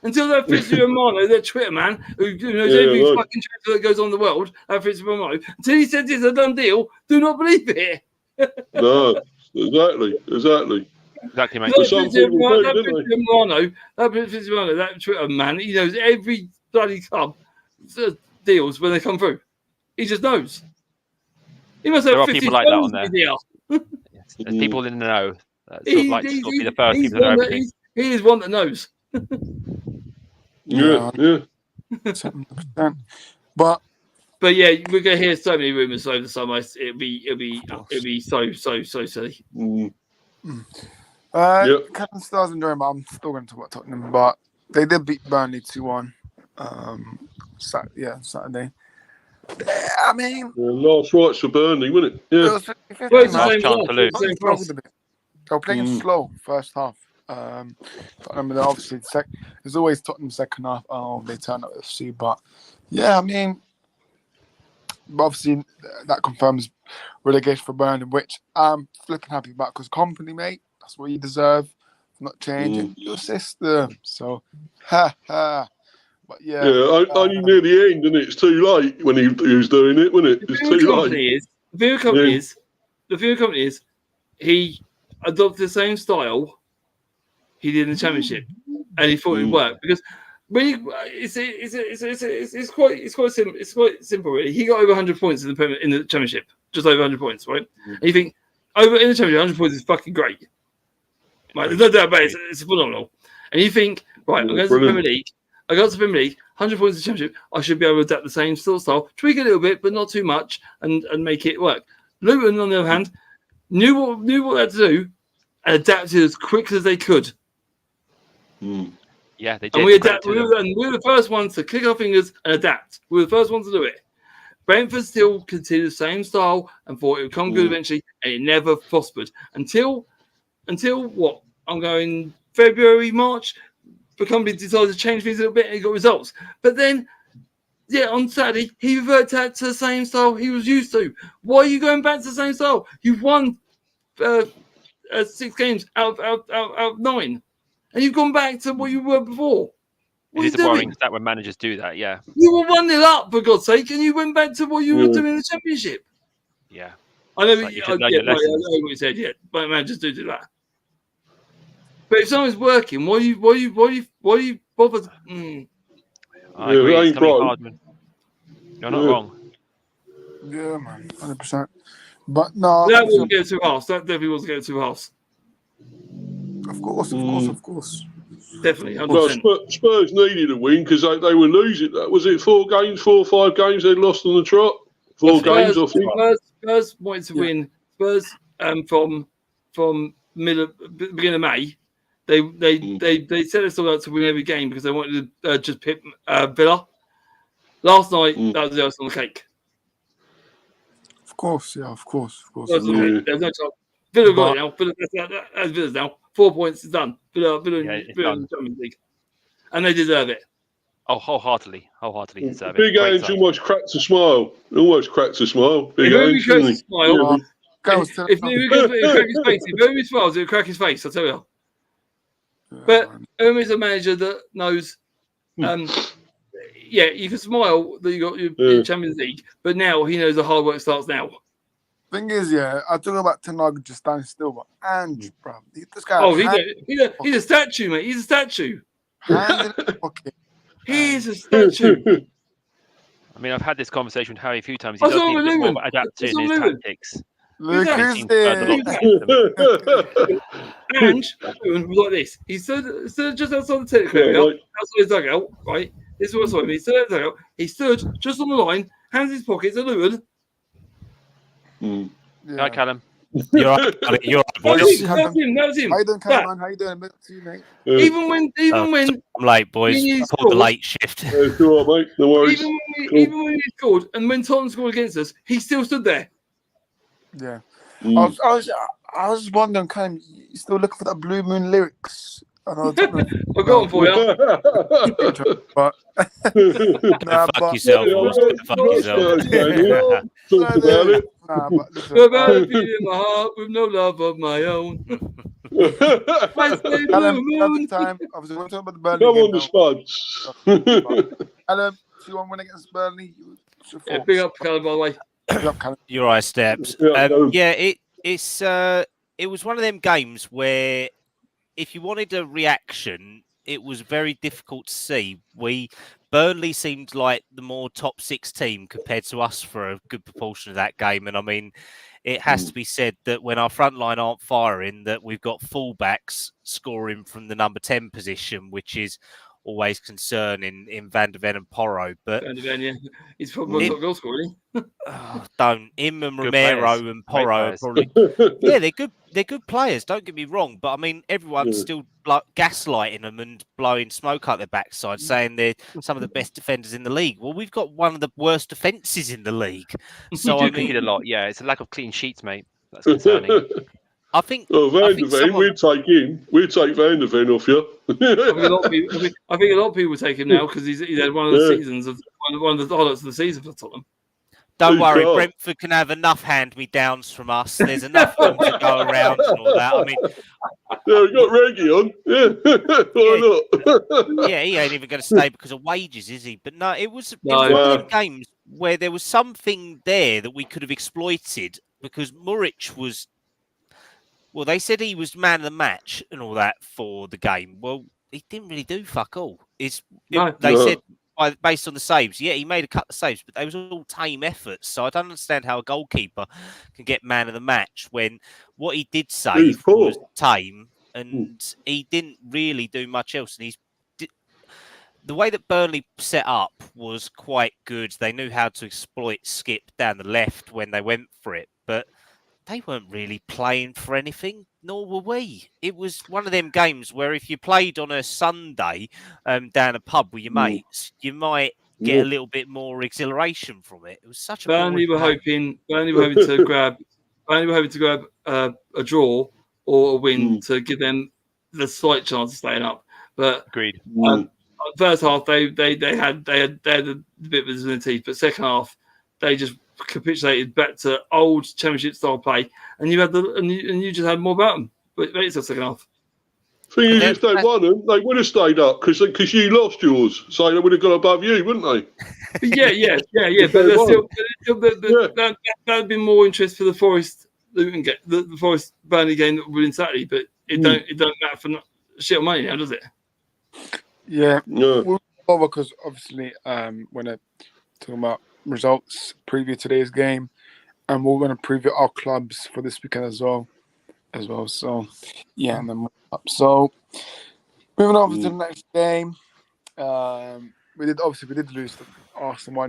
Until that Fitzy Romano, that Twitter man who knows every fucking transfer that goes on in the world, that Fitzy Romano, until he says it's a done deal, do not believe it. No, exactly. Exactly, mate. That Romano, that Twitter man, he knows every bloody club deals when they come through. He just knows. He must have 50 people like that on there. There's people in the know. Be the first people to know everything. He is one that knows. Yeah. 100%. But yeah, we're going to hear so many rumours over the summer. It'll be so silly. Captain Stars enjoying, but I'm still going to talk about Tottenham. But they did beat Burnley 2-1. Saturday. I mean, last rights for Burnley, wasn't it? Yeah. It was 50, last chance to lose. They were playing slow first half. Tottenham, obviously, there's always Tottenham second half. Oh, they turn up FC, but yeah, I mean, obviously that confirms relegation for Burnley, which I'm flipping happy about because company, mate, that's what you deserve. Not changing your system. So, But yeah, only near the end, and it's too late when he was doing it, wasn't it? It's too late. The thing with company is, he adopted the same style he did in the Championship, and he thought it'd work because when it's quite simple really. He got over 100 points in the Championship, just over 100 points, right? And you think over in the Championship, 100 points is fucking great. Right? There's no doubt about it. It's phenomenal. And you think, right, I'm going to the Premier League. 100 points in the Championship. I should be able to adapt the same sort of style, tweak it a little bit, but not too much, and make it work. Luton, on the other hand, knew what they had to do and adapted as quickly as they could. Yeah, they did. And we adapt. We were the first ones to click our fingers and adapt. We were the first ones to do it. Brentford still continued the same style and thought it would come good eventually, and it never prospered until what? I'm going February, March. The company decided to change things a little bit and he got results. But then, on Saturday, he reverted to the same style he was used to. Why are you going back to the same style? You've won 6 games out of 9. And you've gone back to what you were before. It is a worrying stat when managers do that, yeah. You were 1-0 up, for God's sake, and you went back to what you were doing in the Championship. Yeah. I know, I know what you said, but managers do that. But if something's working, why you bother? I agree. It's hard, man. You're not wrong. Yeah, man, 100%. But no, that won't go too halves. That definitely wasn't going too halves. Of course. Definitely, 100%. Well, Spurs needed a win because they were losing. Was it 4 or 5 games they'd lost on the trot? 4 games, I think. Spurs wanted to win. Spurs from beginning of May. They set themselves up to win every game because they wanted to just pip Villa. Last night, that was the icing on the cake. Of course. There's no chance. Villa got it now. That's Villa's now. 4 points is done. Villa in the Champions League. And they deserve it. Oh, wholeheartedly deserve it. Big Ange almost cracked a smile. Big Ange, cracks a smile. If he crack his face, if Omi smiles, he'll crack his face, I'll tell you. But Omi's a manager that knows, you can smile that you got your Champions League, but now he knows the hard work starts now. Thing is, I talk about Tenag just standing still, but Ange, bro, this guy. Oh, he's a statue, mate. He's a statue. He's a statue. I mean, I've had this conversation with Harry a few times. He does need a bit more adapting in his tactics. Look who's there. Ange was like this. He stood just outside the technical area, outside his dugout, right? This is what I mean. He stood outside the dugout. He stood just on the line, hands in his pockets, and Luton. Right, Kallum. You're right, buddy. You're right, boys. That was him. How you doing, Kallum? How you doing? See you, mate. Even when I'm late, boys. I pulled the late shift. It's all right, mate. No worries. Even when he scored, and when Tottenham scored against us, he still stood there. Yeah. I was wondering, Kallum, you still looking for that Blue Moon lyrics? I've got them for you. But Fuck yourself, boys. Fuck yourself. Talk about it. About a beat in my heart with no love of my own. Kallum, time. I was going to talk about the Burnley Come game on, the Spuds. Kallum, 2-1 win against Burnley. Big up, Kallum, by the way. Big up, Kallum. You're right, Steps. It was one of them games where if you wanted a reaction, it was very difficult to see. Burnley seemed like the more top 6 team compared to us for a good proportion of that game. And I mean, it has to be said that when our front line aren't firing, that we've got fullbacks scoring from the number 10 position, which is always concerning in Van der Ven and Porro. But Van der Ven, yeah. He's probably got goal scorer, isn't he? Don't. Him and Romero and Porro are probably... Yeah, they're good players, don't get me wrong. But I mean, everyone's still gaslighting them and blowing smoke up their backside, saying they're some of the best defenders in the league. Well, we've got one of the worst defences in the league. So I mean, it a lot. Yeah, it's a lack of clean sheets, mate. That's concerning. I think. Oh, Van der Ven, we'd take Van der Ven off you. I think a lot of people take him now because he's had one of the seasons of one of the highlights of the season for Tottenham. Don't Who worry, can't? Brentford can have enough hand-me-downs from us. There's enough of them to go around and all that. I mean, Yeah, we got Reggie on. Yeah, why not? yeah, he ain't even going to stay because of wages, is he? But no, it was one No. of them games where there was something there that we could have exploited because Muric was. Well, they said he was man of the match and all that for the game. Well, he didn't really do fuck all. No. They No. said based on the saves, yeah, he made a couple of saves, but they was all tame efforts. So I don't understand how a goalkeeper can get man of the match when what he did save poor. was tame and he didn't really do much else. And the way that Burnley set up was quite good. They knew how to exploit Skip down the left when they went for it, but they weren't really playing for anything, nor were we. It was one of them games where if you played on a Sunday down a pub with your mates, you might get a little bit more exhilaration from it. It was such a Burnley were boring hoping to grab a draw or a win to give them the slight chance of staying up. But Agreed. first half they had a bit of in the teeth, but second half they just capitulated back to old Championship style play, and you just had more about them. But it's the second half. Thing is, if they won them, they would have stayed up because you lost yours, so they would have gone above you, wouldn't they? Yeah. But that would be more interest for the Forest Luton game, the Forest Barney game that will win Saturday. But it don't matter for shit money now, does it? Yeah. No. We'll go over because obviously when I talking about results preview today's game, and we're going to preview our clubs for this weekend as well. So yeah, and then up. So moving on to the next game, we did lose to Arsenal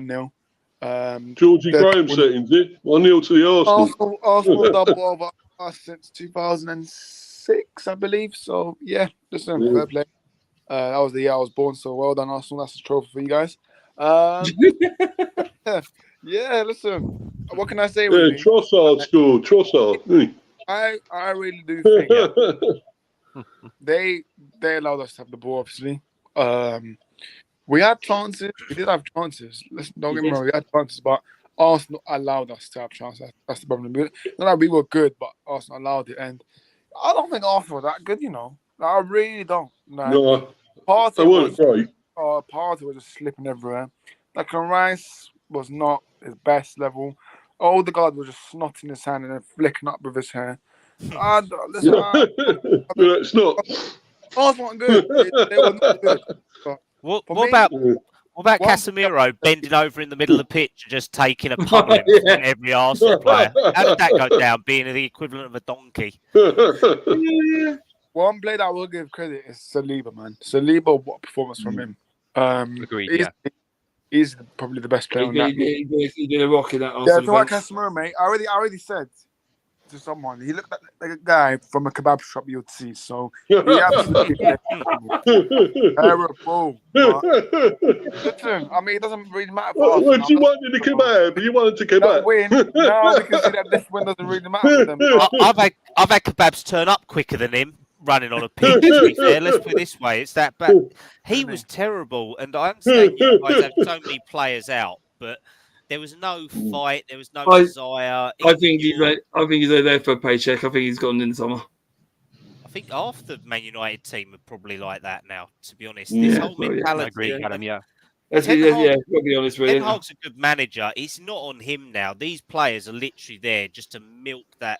1-0. Georgie Graham settings it 1-0 to the Arsenal. Arsenal double over us since 2006, I believe. So yeah, listen, fair play. That was the year I was born, so well done, Arsenal. That's a trophy for you guys. Yeah, listen. What can I say? Yeah, Trossard scored. Trossard. I really do think they allowed us to have the ball. Obviously, we had chances. We did have chances. Listen, don't get me wrong. We had chances, but Arsenal allowed us to have chances. That's the problem. Not that we were good, but Arsenal allowed it, and I don't think Arsenal were that good. I really don't. No, Partey they weren't great. Partey was just slipping everywhere. Declan Rice was not his best level. Odegaard was just snotting his hand and then flicking up with his hair. Listen, It's not. Arsenal weren't good. They were not good. What about Casemiro bending over in the middle of the pitch and just taking a pummeling from every Arsenal player? How did that go down, being the equivalent of a donkey? One player that I will give credit is Saliba, man. Saliba, what performance from him. Agreed, he's probably the best player on that. He did a rock in that Yeah, Arsenal. to what Casemiro, mate. I already said to someone, he looked like a guy from a kebab shop you would see. So he absolutely terrible. Listen, I mean, it doesn't really matter for us. What you wanted to kebab? You wanted to kebab? Win. No, because this win doesn't really matter for them. I've had kebabs turn up quicker than him running on a pitch. To be fair, let's put it this way: it's that bad. He was terrible, and I understand you guys have so many players out, but there was no fight. There was no desire. I think he's there for a paycheck. I think he's gone in the summer. I think half the Man United team are probably like that now. To be honest, this whole mentality. I agree, Kallum. Yeah. Let's be honest with you. Ten Hag's a good manager. It's not on him now. These players are literally there just to milk that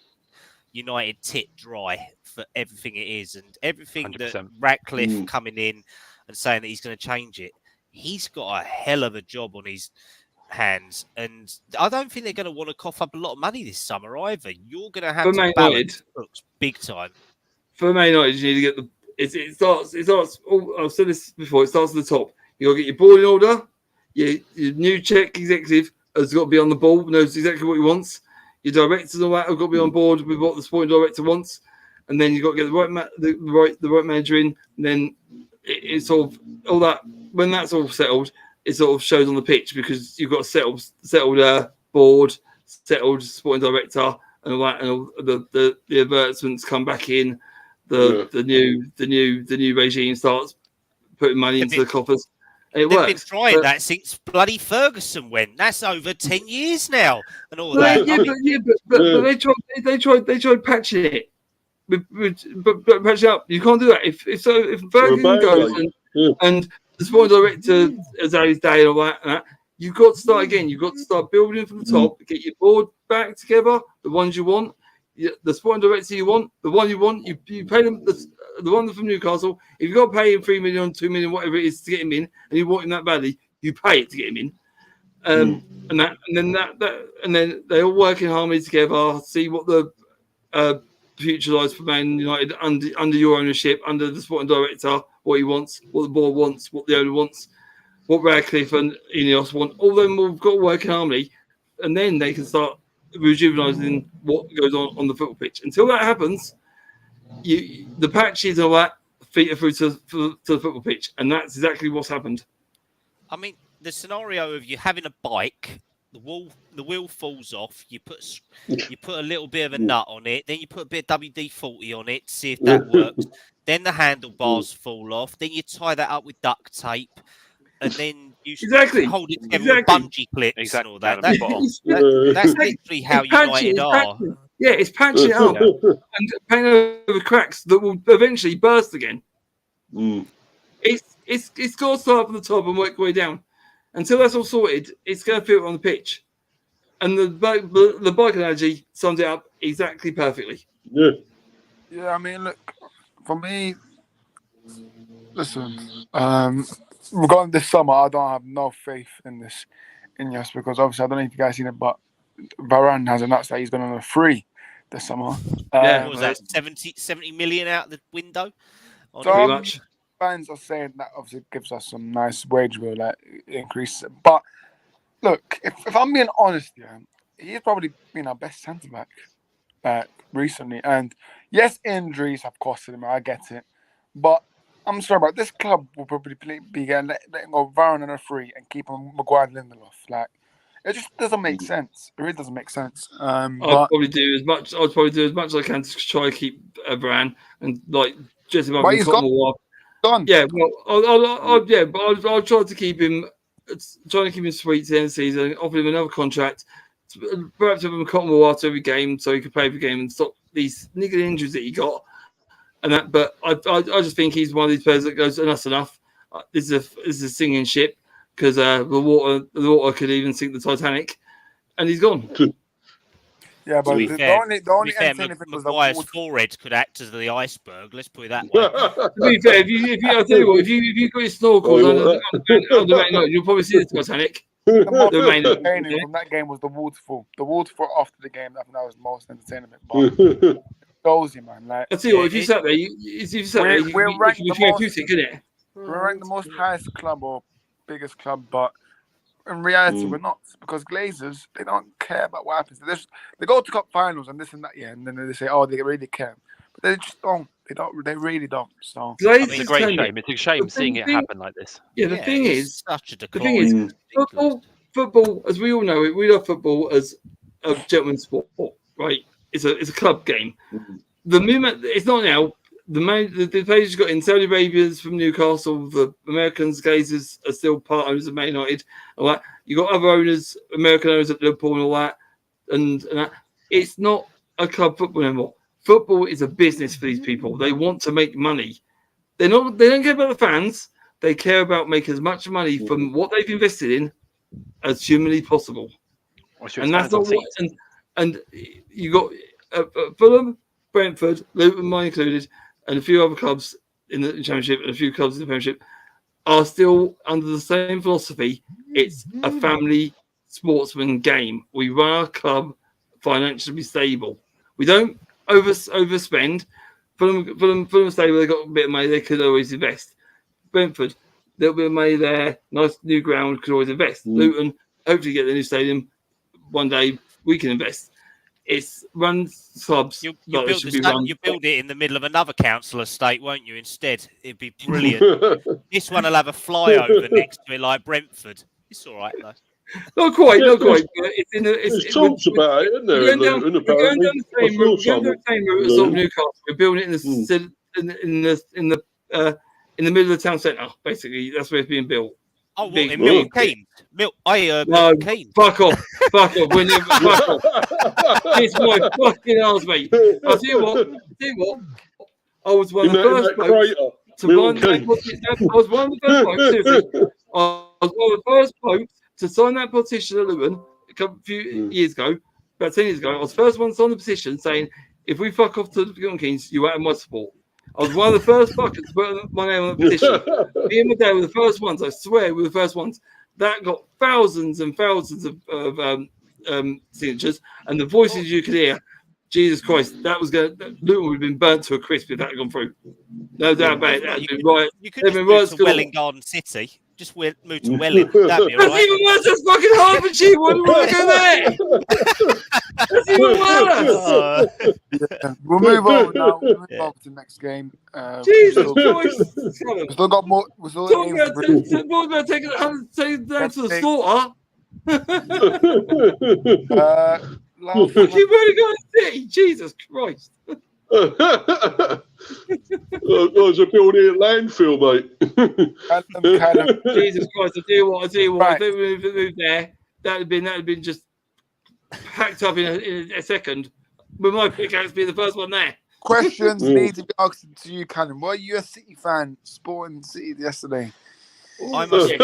United tit dry for everything it is, and everything 100%. That Ratcliffe coming in and saying that he's going to change it. He's got a hell of a job on his hands, and I don't think they're going to want to cough up a lot of money this summer either. You're going to have to balance books big time. For Man United, you need to get it starts. I've said this before. It starts at the top. You got to get your ball in order. Your new Czech executive has got to be on the ball, knows exactly what he wants. Your directors and all that have got to be on board with what the sporting director wants, and then you've got to get the right manager in. And then it's sort of all that. When that's all settled, it sort of shows on the pitch because you've got a settled board, settled sporting director, and all that, and all the advertisements come back in. The new regime starts putting money into the coffers, And it They've works. been trying that since bloody Ferguson went. That's over 10 years now, and all But that. they tried patching it. But patch it up. You can't do that. If Ferguson goes and the sport director has had his day and all that, you've got to start again. You've got to start building from the top. Get your board back together. The ones you want, the sport director you want, the one you want. You pay them the one from Newcastle. If you've got to pay him 3 million, 2 million, whatever it is to get him in, and you want him that badly, you pay it to get him in. And then they all work in harmony together. See what the future lies for Man United under your ownership, under the sporting director, what he wants, what the board wants, what the owner wants, what Radcliffe and Ineos want. All of them have got to work in harmony, and then they can start rejuvenising what goes on the football pitch. Until that happens, the patches and all that feed through to the football pitch, and that's exactly what's happened. I mean, the scenario of you having a bike, the wheel falls off. You put a little bit of a nut on it, then you put a bit of WD-40 on it to see if that works. Then the handlebars fall off. Then you tie that up with duct tape, and then you hold it together with bungee clips and all that. That's literally how United are. Yeah, it's patching it up and painting over cracks that will eventually burst again. It's got to start from the top and work its way down. Until that's all sorted, it's going to feel on the pitch. And the bike analogy sums it up exactly perfectly. Yeah, I mean, look, for me, listen, regarding this summer, I don't have no faith in this Ineos because obviously I don't know if you guys seen it, but Varane has announced that he's going on a free this summer. What was that, 70 million out the window? Pretty much. Fans are saying that obviously gives us some nice wage bill, like increase. But look, if I'm being honest, he's probably been our best centre back recently. And yes, injuries have costed him. I get it, but I'm sorry, but this club will probably be letting go Varane on a free and keeping Maguire Lindelof. Like, it just doesn't make sense. It really doesn't make sense. I'd probably do as much as I can to try to keep Varane and like Jesse Martin. Gone. Yeah, well, I'll try to keep him. Trying to keep him sweet to the end of the season. Offer him another contract. Perhaps have him cotton wool after every game, so he can play every game and stop these niggling injuries that he got. And that, but I just think he's one of these players that goes enough's enough. This is a singing ship because the water could even sink the Titanic, and he's gone. Yeah, but the only entertaining thing was Maguire's forehead could act as the iceberg. Let's put it that way. To be fair, if you got your snorkels on the main, you'll probably see the Titanic. The most entertaining from that game was the waterfall. The waterfall after the game, I think that was the most entertaining. But shows you, man. Like, I tell you what, if you sat there, we're ranked the most highest club or biggest club, but in reality, we're not, because Glazers, they don't care about what happens. They go to cup finals and this and that, and then they say, oh, they really care. But they just don't. They really don't. So it's a great shame. It's a shame seeing it happen like this. Yeah, the thing is, football, as we all know it, we love football as a gentleman's sport, right? It's a club game. The moment it's not now. The players you got in Saudi Arabia's from Newcastle, the Americans, Glazers are still part owners of Man United. All that. You got other owners, American owners at Liverpool and all that, and that. It's not a club football anymore. Football is a business for these people. They want to make money. They don't care about the fans. They care about making as much money from what they've invested in as humanly possible. And that's not what. And you got Fulham, Brentford, Luton, mine included, and a few other clubs in the Championship and a few clubs in the Premiership are still under the same philosophy. It's a family sportsman game. We run our club financially stable. We don't overspend. Fulham stable, they got a bit of money, they could always invest. Brentford, little bit of money there, nice new ground, could always invest. Luton, hopefully get the new stadium one day, we can invest. It's run clubs. You build it in the middle of another council estate, won't you? Instead, it'd be brilliant. This one will have a flyover next to it, like Brentford. It's all right though. Not quite. It's talks about it, isn't there? We're going down the same route as Newcastle. We're building it in the middle of the town centre. Basically, that's where it's being built. Oh, what, big in Milton big- Keynes? No, Milton Keynes. fuck off. Fuck off. When you fuck off. It's my fucking arse, mate. I'll tell you what. I was one of the first blokes to run that. I was one of the first blokes. Seriously, I was one of the first blokes to sign that petition at Luton a few years ago, about 10 years ago. I was the first one to sign the petition saying, if we fuck off to the Milton Keynes, you out of my support. I was one of the first fuckers to put my name on the petition. Me and my dad were the first ones. I swear, we were the first ones. That got thousands and thousands of signatures, and the voices you could hear. Jesus Christ, that was going. Luton would have been burnt to a crisp if that had gone through. No doubt about it. You could just move to Welling Garden City. Just move to Welling. That'd be all That's right. even worse. That's fucking Hertfordshire. Why do we want to go there? That's even worse. Yeah. We'll move on now. We'll move on to the next game. Jesus Christ. We've still got more. We're still Talking about taking it down to the slaughter. Last You've only got a city. Jesus Christ. There's a building at landfill, mate. Jesus Christ, I tell you what, Right. if we moved there, that would have been just packed up in a second. With my pickaxe being the first one there. questions need to be asked to you, Kallum. Were you a City fan supporting City yesterday? I must have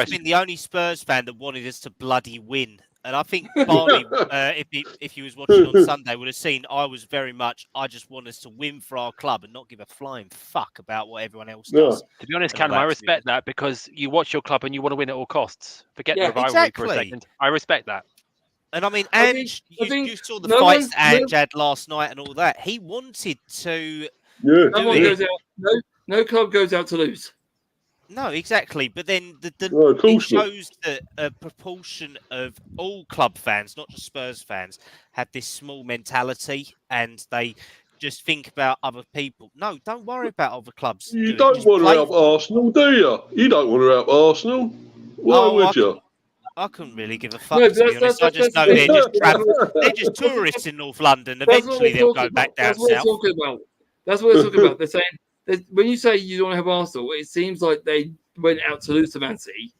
been the only Spurs fan that wanted us to bloody win. And I think Barney, if he was watching on Sunday, would have seen I was very much, I just want us to win for our club and not give a flying fuck about what everyone else does. To be honest, Kallum, I respect that because you watch your club and you want to win at all costs. Forget the rivalry for a second. I respect that. And I mean, Ange, you saw the fights Ange had last night and all that. He wanted to. Yeah. No club goes out to lose. No, exactly. But then it shows that a proportion of all club fans, not just Spurs fans, have this small mentality and they just think about other people. No, don't worry about other clubs. You don't want to help Arsenal, do you? You don't want to help Arsenal. Why would you? I couldn't really give a fuck, to be honest. I just know they're just tourists in North London. Eventually they'll go back down south. That's what they're talking about. They're saying, when you say you don't have Arsenal, it seems like they went out to lose to Man City.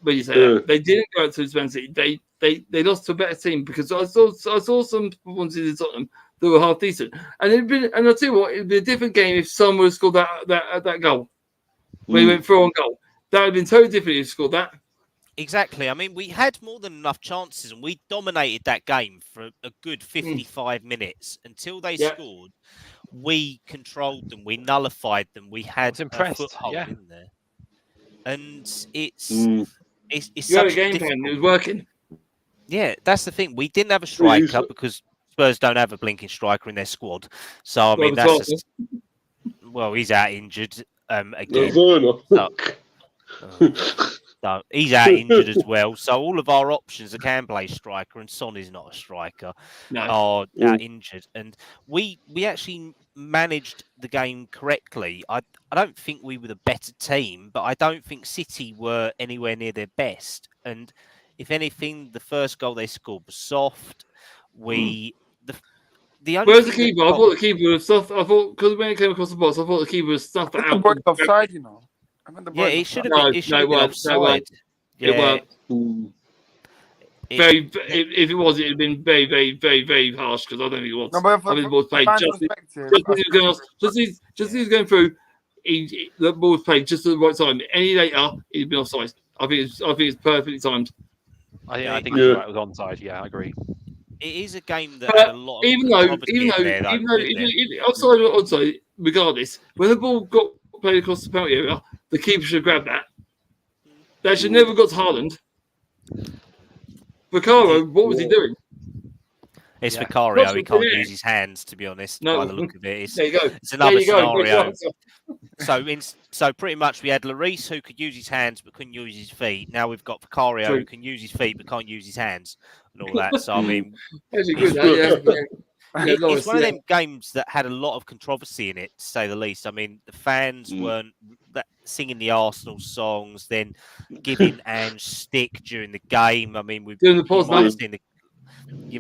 When you say that, they didn't go out to lose to Man City. They lost to a better team because I saw some performances in Tottenham that were half decent. And I'll tell you what, it'd be a different game if someone would have scored that goal. When he went through on goal. That would have been totally different if he scored that. Exactly. I mean, we had more than enough chances and we dominated that game for a good 55 minutes until they scored. We controlled them. We nullified them. We had a foothold in there. And it's you had a game plan. It was working. Yeah, that's the thing. We didn't have a striker because Spurs don't have a blinking striker in their squad. So, I mean, that's just... Well, he's out injured again. So he's out injured as well. So all of our options, can play striker, and Son is not a striker, are out injured. And we actually managed the game correctly. I don't think we were the better team, but I don't think City were anywhere near their best. And if anything, the first goal they scored was soft. The only Where's the keeper? I thought the keeper was soft. I thought because when it came across the box, I thought the keeper was stuffed out. Offside, you know. It should have been. It should have been offside. Yeah. If it was, it'd have been very, very, very, very harsh because I don't think it was. No, but I mean, the ball was played just as he was going through. The ball was played just at the right time. Any later, he'd been offside. I think it's perfectly timed. I think it was onside. Yeah, I agree. It is a game that had a lot of even though offside, regardless, when the ball got played across the penalty area, the keeper should grab that. That should never got to Haaland. Vicario, what was he doing? It's Vicario. He can't use his hands, to be honest. By the look of it, there you go. It's another scenario. So pretty much we had Lloris who could use his hands but couldn't use his feet. Now we've got Vicario who can use his feet but can't use his hands and all that. So I mean, it's one of them games that had a lot of controversy in it, to say the least. I mean, the fans weren't singing the Arsenal songs, then giving Ange stick during the game. I mean, you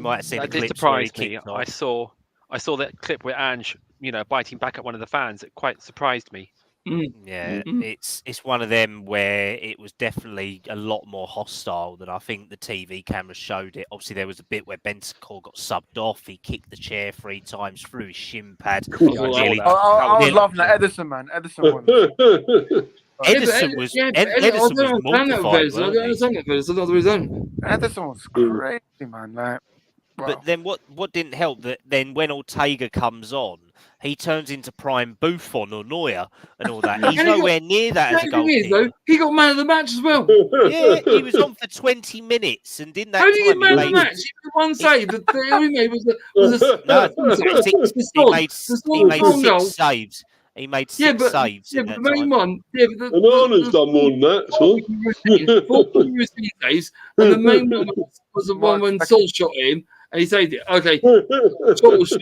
might have seen the clips. That surprised me. I saw that clip with Ange, biting back at one of the fans. It quite surprised me. Yeah, it's one of them where it was definitely a lot more hostile than I think the TV cameras showed it. Obviously, there was a bit where Bentancur got subbed off. He kicked the chair 3 times through his shin pad. I was laughing at Edison, man. Edison won. Edison was mortified, wasn't he? Edison was crazy, man. Like, wow. But then what didn't help that then when Ortega comes on, he turns into prime Buffon or Neuer and all that. He's nowhere near that as a goalkeeper. He got man of the match as well. Yeah, he was on for 20 minutes and didn't that How did he time get man of the match? He made one save. The only made was he made 6 saves. He made 6 saves. Yeah, but the main one. Yeah, but Banana's done more than that. So. 4 routine saves, and the main one was the one when Sol shot him, and he saved it. Okay, Sol shot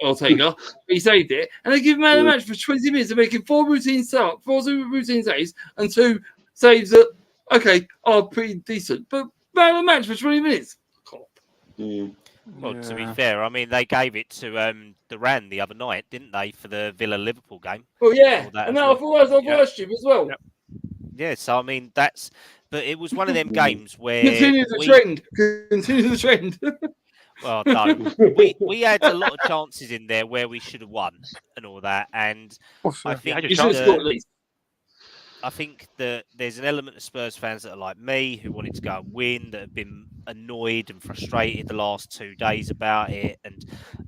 Ortega, he saved it, and they give him man of the match for 20 minutes of making 4 routine saves, and 2 saves that are pretty decent, but man of the match for 20 minutes. Well, to be fair, I mean, they gave it to Duran the other night, didn't they, for the Villa-Liverpool game? Oh, yeah. And I thought that was our worst as well. Yep. Yeah, so, I mean, but it was one of them games where... Continue the trend. Well, no. we had a lot of chances in there where we should have won and all that, and I think... You should have scored at least. I think that there's an element of Spurs fans that are like me, who wanted to go and win, that have been annoyed and frustrated the last 2 days about it, and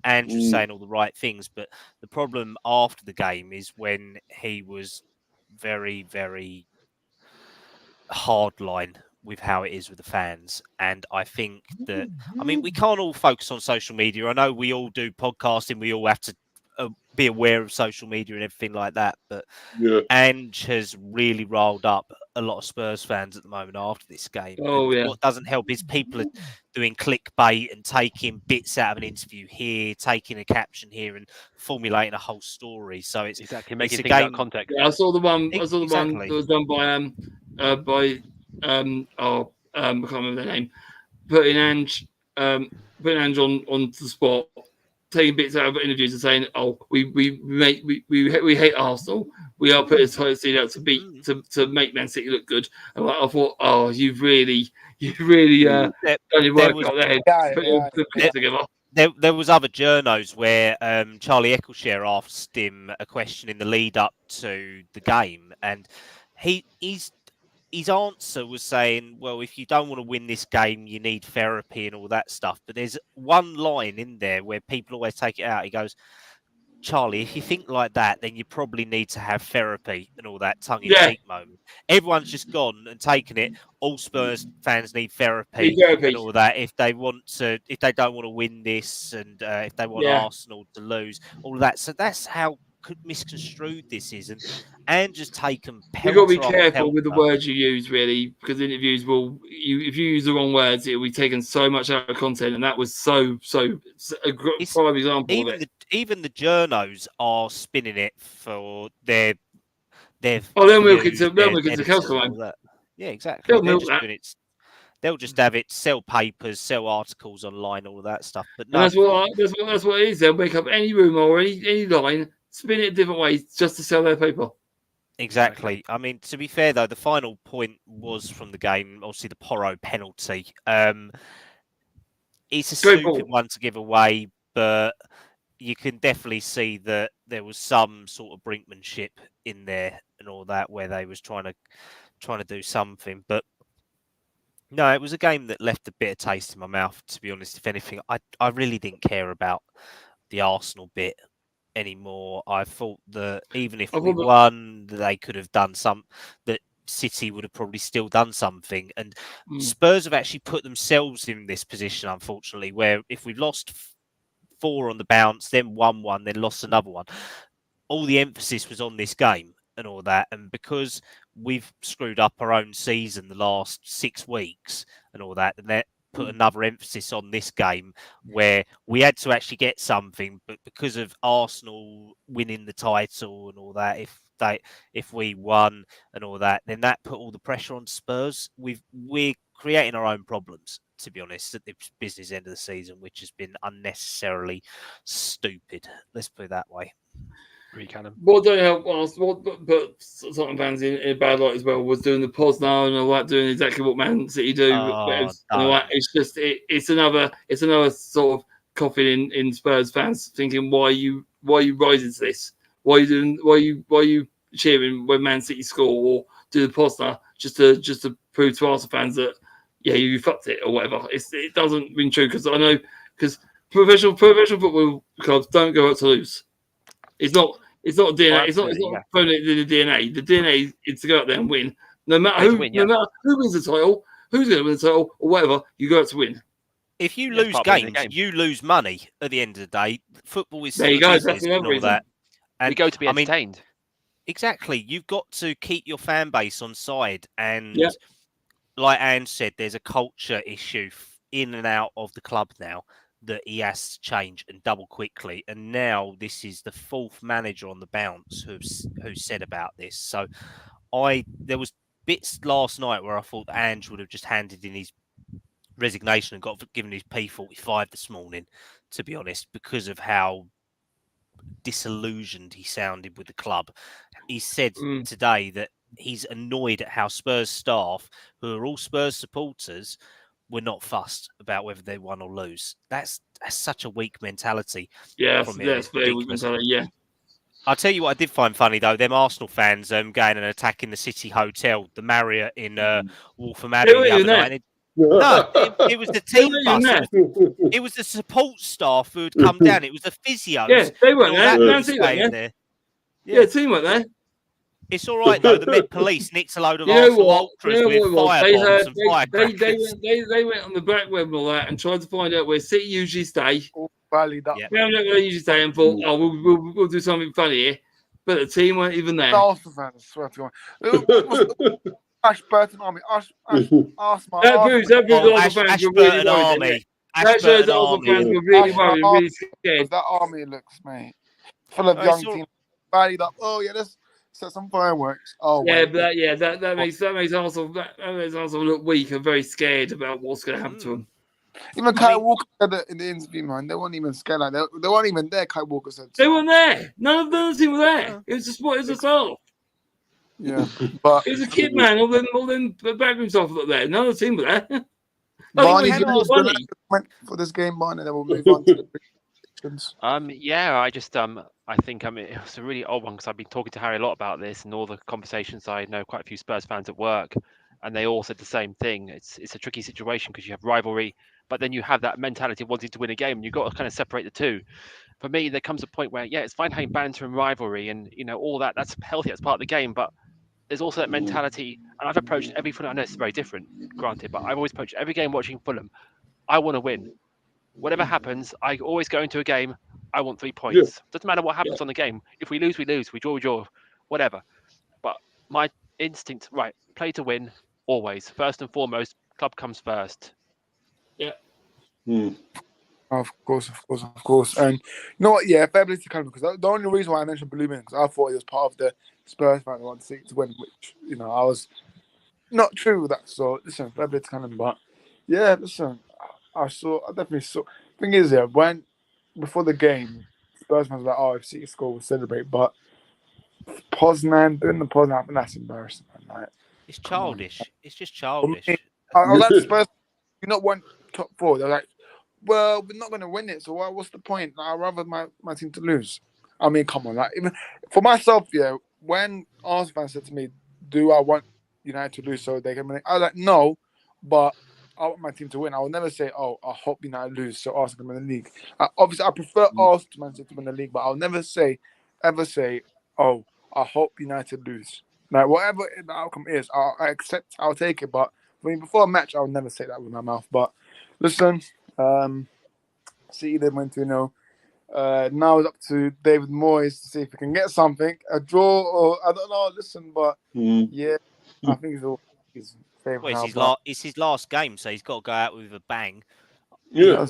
Andrew's saying all the right things. But the problem after the game is when he was very, very hardline with how it is with the fans. And I think that, I mean, we can't all focus on social media. I know we all do podcasting. We all have to be aware of social media and everything like that, but Ange has really riled up a lot of Spurs fans at the moment after this game. What doesn't help is people are doing clickbait and taking bits out of an interview here, taking a caption here, and formulating a whole story. So it's making things out of context. Yeah, I saw the one that was done by I can't remember their name, putting Ange on the spot, taking bits out of interviews and saying, "Oh, we hate Arsenal. We are putting his seed out to make Man City look good." And I thought, "Oh, you've really done your work out there, together." There was other journos where Charlie Eccleshare asked him a question in the lead up to the game, and his answer was saying, well, if you don't want to win this game, you need therapy and all that stuff. But there's one line in there where people always take it out. He goes, Charlie, if you think like that, then you probably need to have therapy and all that tongue-in-cheek moment. Everyone's just gone and taken it. All Spurs fans need therapy and all that if they don't want to win this, and if they want Arsenal to lose, all of that. So that's how misconstrued this is, and just taken. You've got to be careful with the words you use, really, because interviews if you use the wrong words, it will be taken so much out of content, and that was so a prime example of it. Even the journos are spinning it for their. They'll milk it to Kelsey. Yeah, exactly. They'll just have it, sell papers, sell articles online, all of that stuff. But no, that's what it is. They'll make up any rumour or any line, spin it different ways just to sell their paper. Exactly. I mean, to be fair though, the final point was from the game, obviously the Porro penalty. It's a stupid one to give away, but you can definitely see that there was some sort of brinkmanship in there and all that, where they was trying to do something. But no, it was a game that left a bitter taste in my mouth, to be honest. If anything, I really didn't care about the Arsenal bit anymore. I thought that even if we won, they could have done that City would have probably still done something. And Spurs have actually put themselves in this position, unfortunately, where if we lost 4 on the bounce, then won one, then lost another one, all the emphasis was on this game and all that. And because we've screwed up our own season the last 6 weeks and all that, and that put another emphasis on this game where we had to actually get something, but because of Arsenal winning the title and all that, if we won and all that, then that put all the pressure on Spurs. We're creating our own problems, to be honest, at the business end of the season, which has been unnecessarily stupid. Let's put it that way. agree, Kallum. What don't help us, but Tottenham fans in bad light as well was doing the pause now and all that, doing exactly what Man City do. It's just it's another sort of coffin in Spurs fans thinking why are you rising to this? Why are you cheering when Man City score or do the pause now just to prove to Arsenal fans that you fucked it or whatever. It doesn't ring true because I know because professional football clubs don't go out to lose. It's not DNA. It's not thrown in the DNA. The DNA is to go out there and win. No matter who wins the title, who's going to win the title or whatever, you go out to win. If you lose games, you lose money at the end of the day. Football is still a business and all that. And we go to be entertained. Exactly. You've got to keep your fan base on side. And like Anne said, there's a culture issue in and out of the club now that he has to change and double quickly. And now this is the fourth manager on the bounce who said about this. So there was bits last night where I thought Ange would have just handed in his resignation and got given his P45 this morning, to be honest, because of how disillusioned he sounded with the club. He said today that he's annoyed at how Spurs staff, who are all Spurs supporters, were not fussed about whether they won or lose. That's such a weak mentality. Yeah, that's very weak mentality. Yeah. I'll tell you what I did find funny though. Them Arsenal fans going and attacking the City Hotel, the Marriott in Waltham Abbey the other night. No, it was the team bus. It was the support staff who had come down. It was the physios. Yeah, they weren't there. Yeah, the team weren't there. It's all right though. The Met Police nicked a load of Arsenal ultras with firebombs and firecrackers. They went on the back web and all that and tried to find out where City usually stay. Found out where they usually stay and thought, we'll do something funny here. But the team weren't even there. Arsenal fans, I swear to God. Ashburton Army. Ashburton Army. That shows Arsenal fans were really worried, really scared. That army looks, mate, full of young teams. Rallied up. Oh yeah, let's set some fireworks. Oh yeah, but that makes Arsenal look weak and very scared about what's going to happen to them. Even Kyle Walker said that in the interview, man. They weren't even scared. Like they weren't even there. Kyle Walker said they weren't there. None of the team were there. It was just what it was all. Yeah, but it was a kid, man. All them backroom stuff up there. None of the team were there. Barney went for this game, Barney. Then we'll move on to the predictions. I think it's a really old one because I've been talking to Harry a lot about this and all the conversations. I know quite a few Spurs fans at work, and they all said the same thing. It's a tricky situation because you have rivalry, but then you have that mentality of wanting to win a game, and you've got to kind of separate the two. For me, there comes a point where it's fine having banter and rivalry and all that. That's healthy. That's part of the game, but there's also that mentality, and I've approached every Fulham. I know it's very different, granted, but I've always approached every game watching Fulham. I want to win. Whatever happens, I always go into a game, I want 3 points. Yeah. Doesn't matter what happens on the game. If we lose, we lose. We draw, we draw, whatever. But my instinct, play to win, always. First and foremost, club comes first. Yeah. Of course. And you know what? Yeah, fair play to Kallum, because the only reason why I mentioned Blue Man, because I thought it was part of the Spurs fan who wanted to see it to win, which, I was not true with that. So, listen, fair play to Kallum. But, yeah, listen, I definitely saw. Thing is, when, before the game, Spurs fans were like, if City score, we'll celebrate. But Poznan, doing the Poznan, I think that's embarrassing, man. Like, it's childish. It's just childish. I was like, Spurs, you not won top 4. They're like, well, we're not going to win it, so what's the point? I'd rather my team to lose. I mean, come on. Like, even for myself, when Arsenal fans said to me, do I want United to lose so they can win? I was like, no, but I want my team to win. I will never say, I hope United lose so Arsenal can win the league. Obviously, I prefer Arsenal to Man City to win the league, but I'll never ever say, I hope United lose. Like, whatever the outcome is, I accept, I'll take it. But before a match, I'll never say that with my mouth. But listen, City then went 2-0. Now it's up to David Moyes to see if he can get something, a draw or I don't know. Listen, but I think it's all his favourite. Well, it's his last game, so he's got to go out with a bang. Yeah,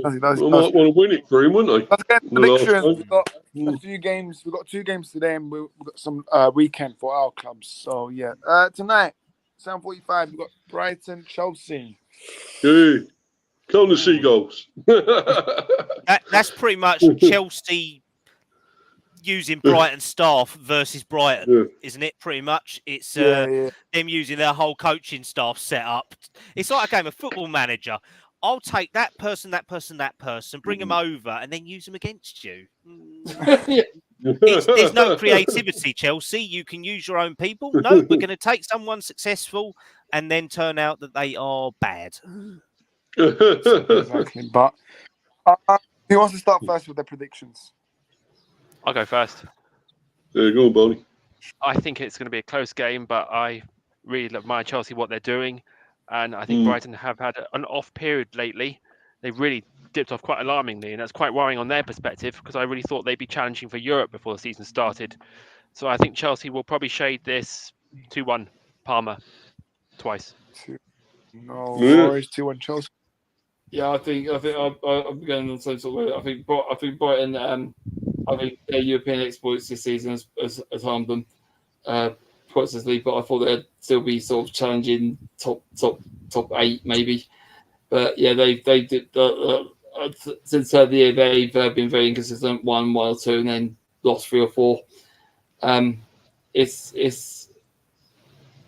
I might want to win it for him, wouldn't I? Let's get predictions. We've got a few games. We've got 2 games today, and we've got some weekend for our clubs. So yeah, tonight 7:45 we've got Brighton, Chelsea. Hey. Count the seagulls. That's pretty much Chelsea using Brighton staff versus Brighton, isn't it? Pretty much, it's them using their whole coaching staff set up. It's like a game of Football Manager. I'll take that person, bring them over, and then use them against you. There's no creativity, Chelsea. You can use your own people. No, we're going to take someone successful and then turn out that they are bad. Exactly. But who wants to start first with their predictions? I'll go first. There you go, Barney. I think it's going to be a close game, but I really admire Chelsea, what they're doing. And I think Brighton have had an off period lately. They've really dipped off quite alarmingly, and that's quite worrying on their perspective because I really thought they'd be challenging for Europe before the season started. So I think Chelsea will probably shade this 2-1 Palmer twice. No worries, 2-1 Chelsea. Yeah, I think I'm going on the same sort of way. I think Brighton. I think their European exploits this season has harmed them quite seriously. But I thought they'd still be sort of challenging top 8 maybe. But yeah, they did since the year they've been very inconsistent. Won 1 or 2 and then lost 3 or 4. It's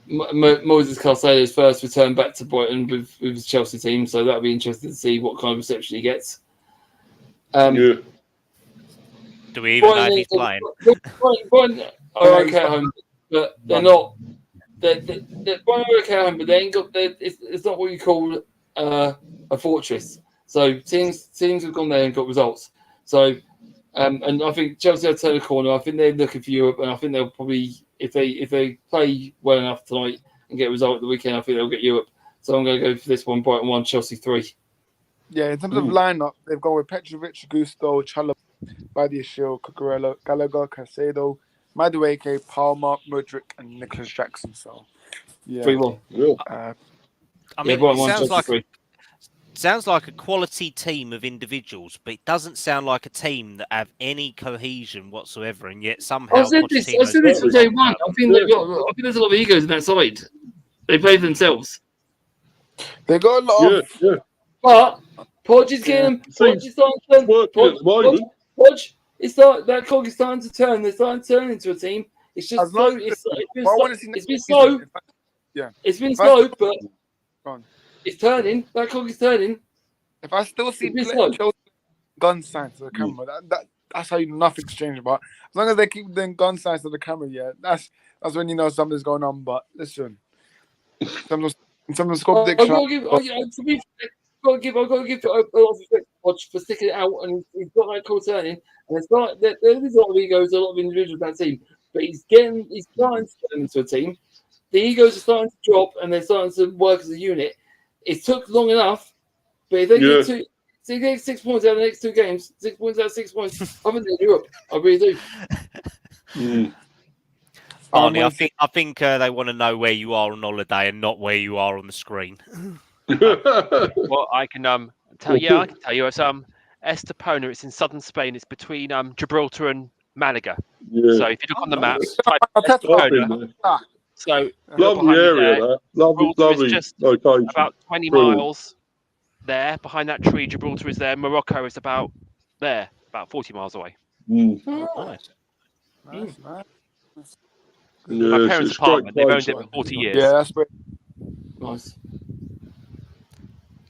Moses Caicedo's first return back to Brighton with his Chelsea team, so that'll be interesting to see what kind of reception he gets. Do we even know if he's playing? Brighton are okay at home, but they're not. Brighton are okay at home, but they ain't got. It's not what you call a fortress. So teams have gone there and got results. So, and I think Chelsea have turned a corner. I think they're looking for Europe, and I think they'll probably, if they play well enough tonight and get a result at the weekend, I think they'll get Europe. So I'm going to go for this one: Brighton 1, Chelsea 3. Yeah, in terms of lineup, they've gone with Petrovic, Gusto, Chalobah, Badiashile, Cucurella, Gallagher, Caicedo, Madueke, Palmer, Mudryk, and Nicholas Jackson. So, yeah. 3-1. I mean, it sounds like a quality team of individuals, but it doesn't sound like a team that have any cohesion whatsoever, and yet somehow. I said this from day one. I think there's a lot of egos in that side. They play for themselves. They got a lot of. But Podge is getting. Podge is starting to turn. Podge, that cog is starting to turn. They're starting to turn into a team. It's just slow. It's been slow. Yeah, it's been slow, but it's turning. That cog is turning. If I still see gun signs to the camera, that's how you know nothing's changed. But as long as they keep doing gun signs to the camera, yeah, that's when you know something's going on. But listen, in terms of score prediction, I've got to give a lot of respect for sticking it out, and he's got that call turning. And it's not there's a lot of egos, a lot of individuals in that team, but he's starting to turn into a team. The egos are starting to drop, and they're starting to work as a unit. It took long enough, but if they get 6 points out of the next 2 games, 6 points out of 6 points, I think they're in Europe. I really do. Barney, I think they want to know where you are on holiday and not where you are on the screen. Well, I can tell you. I can tell you. It's Estepona. It's in southern Spain. It's between Gibraltar and Malaga. Yeah. So if you look on the maps, type Estepona. So lovely area. That lovely just location. About 20 miles there. Behind that tree, Gibraltar is there. Morocco is about there, about 40 miles away. Nice. My parents' apartment. They've owned it for 40 years. Yeah, that's great. Nice.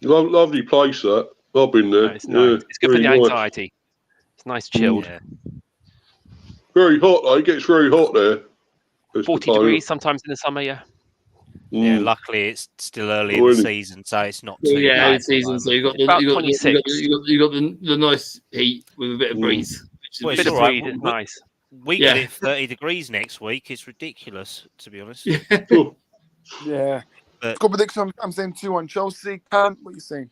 Lovely place, that. I've been there. No, it's nice. Yeah, it's good for the anxiety. It's nice, chilled. Yeah. Very hot, though. It gets very hot there. 40 degrees sometimes in the summer, yeah. Yeah, luckily it's still early in the season, so it's not too bad. Season, so you got the 26. You got the nice heat with a bit of breeze. Which is a bit of breeze is nice. We get it 30 degrees next week. It's ridiculous, to be honest. Yeah. Score prediction, I'm saying 2-1 Chelsea. What are you saying?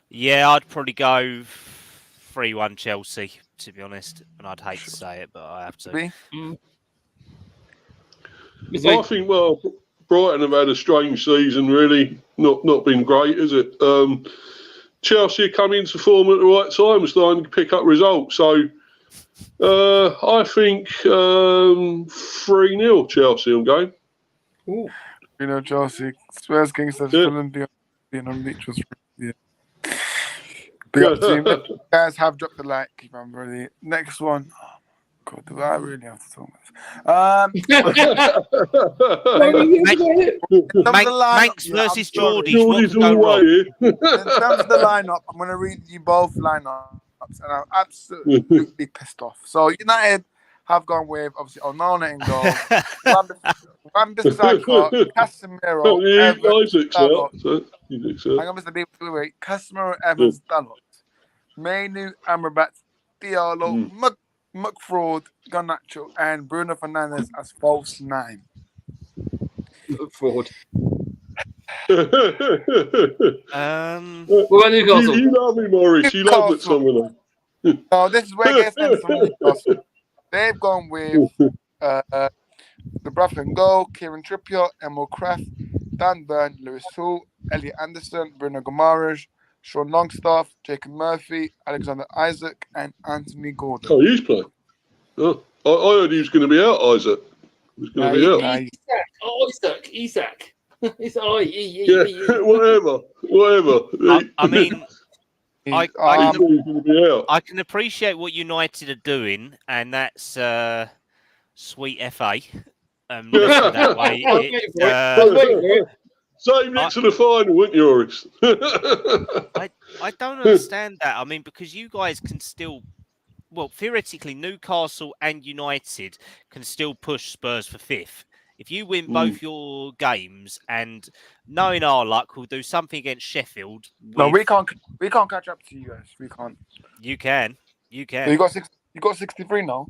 Yeah, I'd probably go 3-1 Chelsea, to be honest. And I'd hate to say it, but I have to. I think, Brighton have had a strange season, really. Not been great, is it? Chelsea are coming into form at the right time, starting to pick up results. So I think 3-0 Chelsea, I'm going. Ooh. Chelsea. Spurs gangsters Fulham being on beach was big up team. You guys have dropped the like, if I'm ready. Next one. God, do I really have to talk about this? Manx versus Geordies. What Geordie's could go all wrong? way In terms of the lineup, I'm going to read you both lineups, and I'm absolutely pissed off. So United have gone with obviously Onana in goal, Wan-Bissaka, Casemiro, Evans, Isaac's Dalot. out. So Isaac's I'm out. going to wait. Casemiro, Evans, Dalot, Mainu, Amrabat, Diallo, McFraud, Garnacho, and Bruno Fernandes as false 9. Fraud. Um, What about Newcastle? You love me, Morris. You love McTominay. So this is where it gets into from Newcastle. They've gone with the brother in goal, Kieran Trippier, Emil Kraft, Dan Burn, Lewis Hall, Elliot Anderson, Bruno Guimaraes, Sean Longstaff, Jacob Murphy, Alexander Isaac, and Anthony Gordon. Oh, he's playing. Oh, I heard he was going to be out, Isaac. He was going to be out. Isaac. It's Yeah, whatever. I mean, he's going to be out. I can appreciate what United are doing, and that's sweet FA. Let's put it that way. Save it to the final, wouldn't you, Orest? I don't understand that. I mean, because you guys can still, well, theoretically, Newcastle and United can still push Spurs for 5th. If you win both your games, and knowing our luck, we'll do something against Sheffield. No, we can't catch up to you guys. We can't. You can. So you got 63 now.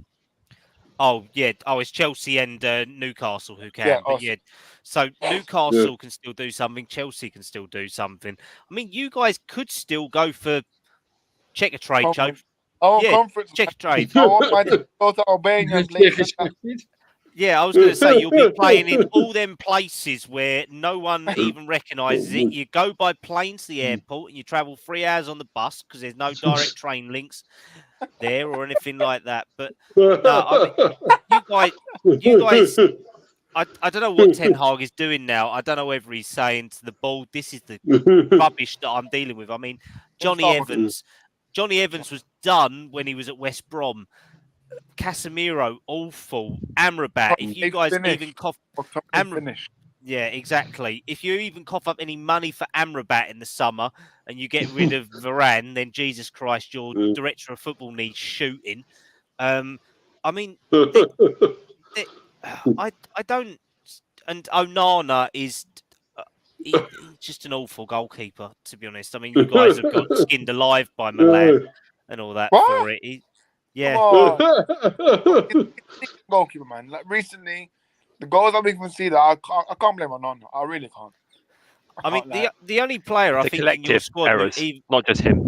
Oh yeah. Oh, it's Chelsea and Newcastle who can. Yeah, but awesome. yeah. So Newcastle can still do something. Chelsea can still do something. I mean, you guys could still go for check a trade, Joe. Conference. Check a trade. I want my to go to Albania and play. Yeah, I was going to say, you'll be playing in all them places where no one even recognises it. You go by plane to the airport and you travel 3 hours on the bus because there's no direct train links there or anything like that. But no, I mean, you guys, I don't know what Ten Hag is doing now. I don't know whether he's saying to the ball, this is the rubbish that I'm dealing with. I mean, Johnny Evans was done when he was at West Brom. Casemiro, awful. Amrabat, if you guys even cough... Yeah, exactly. If you even cough up any money for Amrabat in the summer and you get rid of Varane, then Jesus Christ, your director of football needs shooting. I mean, I don't... And Onana is... He's just an awful goalkeeper, to be honest. I mean, you guys have got skinned alive by Milan and all that for it. Yeah. Goalkeeper, man. Like recently, the goals I've even seen that I can't blame on. I really can't. I mean, the only player I think in your squad, errors, not just him.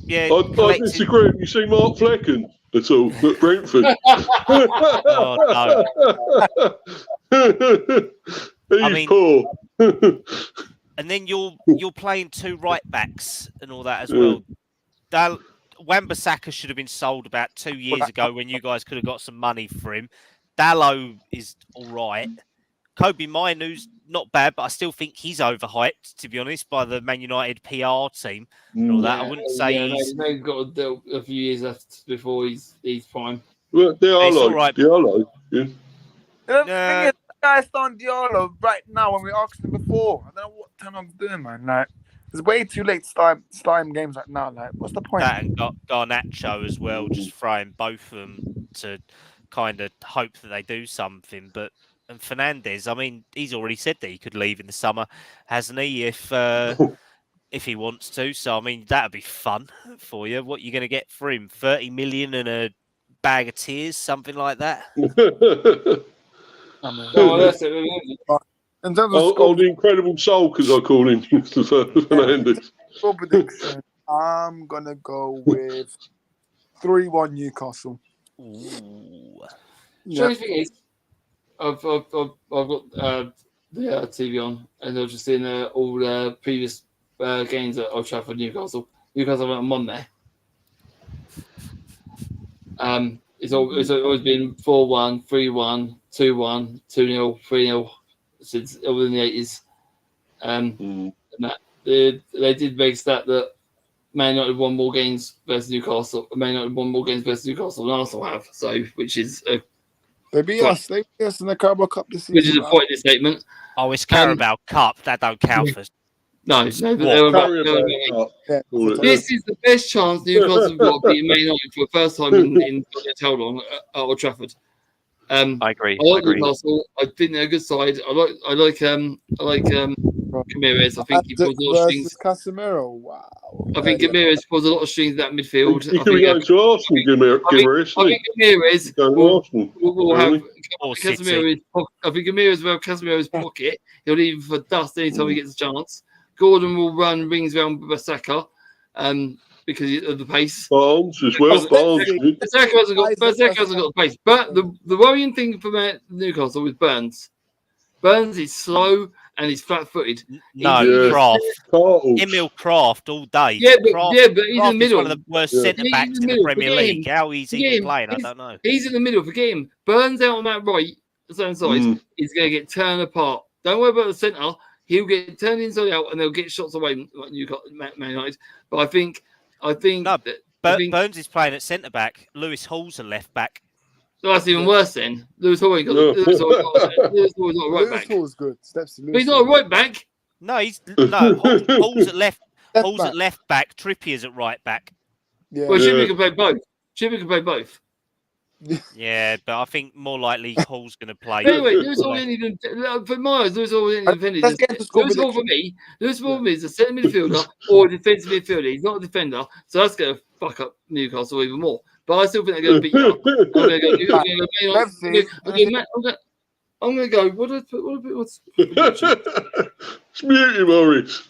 Yeah, I disagree. You see Mark Flecken at all at Brentford? He's poor. And then you're playing 2 right backs and all that as well. Wan-Bissaka should have been sold about 2 years ago when you guys could have got some money for him. Dalot is all right. Kobe Mainoo's not bad, but I still think he's overhyped, to be honest, by the Man United PR team and all that. I wouldn't say he's got a few years left before he's prime. Well, Diallo. Right. Diallo. Yeah. The thing is, the guy's on Diallo right now when we asked him before. I don't know what Ten Hag's doing, man. Like, it's way too late starting games like now. Like, what's the point? That and Garnacho as well, just throwing both of them to kind of hope that they do something. And Fernandes, I mean, he's already said that he could leave in the summer, hasn't he? If he wants to. So I mean, that'd be fun for you. What are you going to get for him? 30 million and a bag of tears, something like that. That's it. In terms of the incredible soul, because I call him Fernandes. score prediction, I'm gonna go with 3-1 Newcastle. Ooh. Strange thing is, I've got the TV on, and I've just seen all the previous games at Old Trafford Newcastle. Newcastle went on Monday. It's always been 4-1, 3-1, 2-1, 2-0, 3-0 since over in the 80s. And that they did make a stat that Man United won more games versus Newcastle. Man United won more games versus Newcastle than Arsenal have. So, which is a They beat us in the Carabao Cup this season. which is a pointless statement. Oh, it's Carabao Cup. That don't count for. No, What? they're about. This is the best chance Newcastle have got to beat Man United for the first time in how long at Old Trafford. I agree. I like Newcastle. I think they're a good side. I like Ramirez. I think he pulls a lot of strings. Casemiro. Wow. I think Ramirez pulls a lot of strings in that midfield. He could be going to Arsenal, Ramirez. I think Ramirez will have Casemiro. I think Ramirez will have Casemiro's pocket. He'll leave him for dust anytime he gets a chance. Gordon will run rings around Basaka because of the pace. Barnes as well. Basaka hasn't got the pace. But the worrying thing for Newcastle is Burns. Burns is slow and he's flat-footed. Kraft. Emil Kraft all day. Yeah, but he's in the middle. He's one of the worst centre-backs in the Premier League. How he's even playing, I don't know. He's in the middle. Forget him. Burns out on that right, side, he's going to get torn apart. Don't worry about the centre. He'll get turned inside out and they'll get shots away like Man United. But I think Burns is playing at centre back. Lewis Hall's a left back. So that's even worse then. Lewis Hall ain't got Lewis Hall's not a right back. Lewis Hall's good. Stepsy, but he's not a right back. No, Hall's at left. Hall's at left back. Trippier's at right back. Yeah. Well, Trippier can play both. Yeah, but I think more likely Hall's going to play. Anyway, Lewis Hall didn't even for Myers. Lewis Hall didn't defend it. Lewis Hall for me is a centre midfielder or a defensive midfielder. He's not a defender, so that's going to fuck up Newcastle even more. But I still think they're going to beat you up. I'm going to go. What's it's muted, Maurice.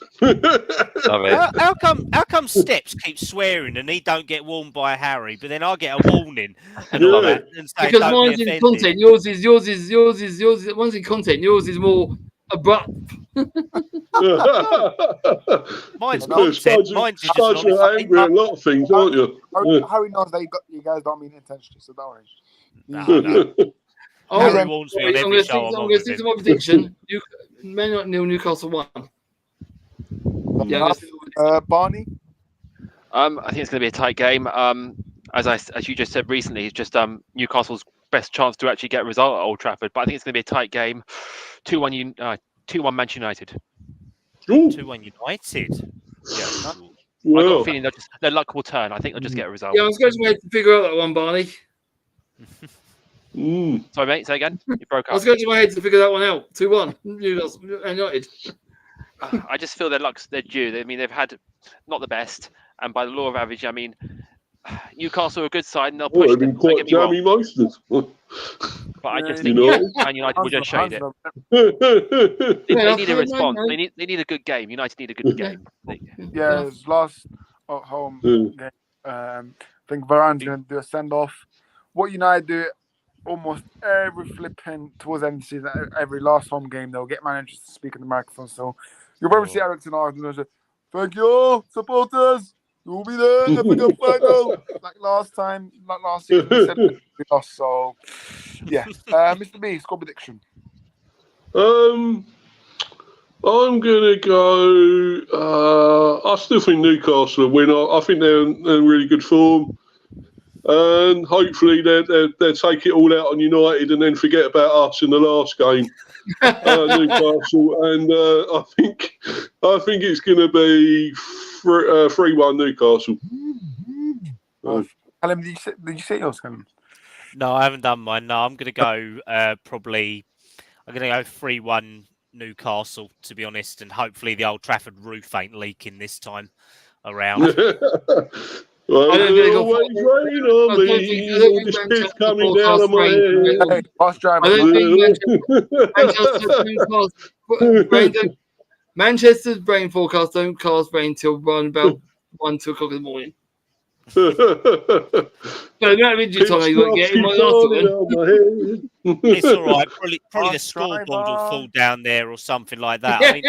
How come Steps keeps swearing and he don't get warned by Harry, but then I get a warning and all that? And say, because mine's in content. Yours is. One's in content. Yours is more abrupt. Mine's content. Mine's just angry at a lot of things, aren't you? Harry knows that you guys don't mean it intentionally, so don't worry. No. Harry warns me on every show. I'm going to stick to my prediction. Man United 0, Newcastle 1. Barney? I think it's going to be a tight game. As you just said recently, it's just Newcastle's best chance to actually get a result at Old Trafford. But I think it's going to be a tight game. 2-1 Manchester United. 2-1 United. Yeah. I've got a feeling their luck will turn. I think they'll just get a result. Yeah, I was going to figure out that one, Barney. Sorry, mate. Say again. You broke up. I was going to my head to figure that one out. 2-1 United. I just feel their luck's their due. I mean, they've had not the best, and by the law of average, I mean, Newcastle are a good side, and they'll push. They've been quite jammy most of them. But I just think Man United will just shade it. They need a response. They need a good game. United need a good game. Yeah, his last home game. I think Varane's going to do a send-off. What United do almost every flipping towards the end of the season, every last home game, they'll get managers to speak in the microphone. So you'll probably see Eric Arnold say, "Thank you, supporters. You'll be there in the big final." Like last season, we said we lost. So yeah, Mr. B, score prediction. I'm gonna go. I still think Newcastle will win. I think they're in really good form. And hopefully they'll take it all out on United and then forget about us in the last game, Newcastle. And I think it's going to be 3-1 Newcastle. Kallum, did you say yours, Kallum? No, I haven't done mine. No, I'm going to go probably. I'm going to go 3-1 Newcastle, to be honest, and hopefully the Old Trafford roof ain't leaking this time around. Well, there's always rain on me. This piss coming down on my head. Hey, bus driver. I don't think Manchester's rain forecast don't cast rain till about 1-2 o'clock in the morning. But the amount of injury time you got get in my last one. It's all right. Probably the scoreboard will fall down there or something like that. I mean,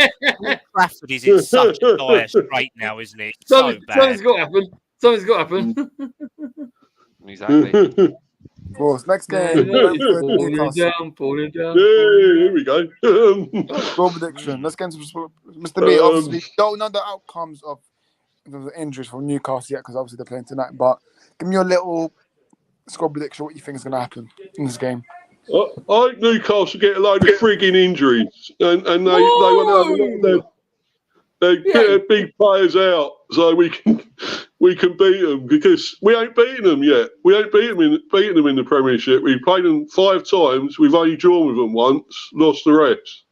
Trafford is in such a dire strait now, isn't it? So bad. Something's got to happen. Something's got to happen. Exactly. Of course, next game. Falling down. Here we go. Goal prediction. Let's get into Mr. B. Obviously, don't know the outcomes of in terms of injuries for Newcastle yet, because obviously they're playing tonight. But give me your little score prediction. What you think is going to happen in this game? I hope Newcastle get a load of frigging injuries, and they want to have a lot of their big players out so we can beat them, because we ain't beaten them yet. We ain't beaten them in the Premiership. We've played them 5 times. We've only drawn with them once, lost the rest.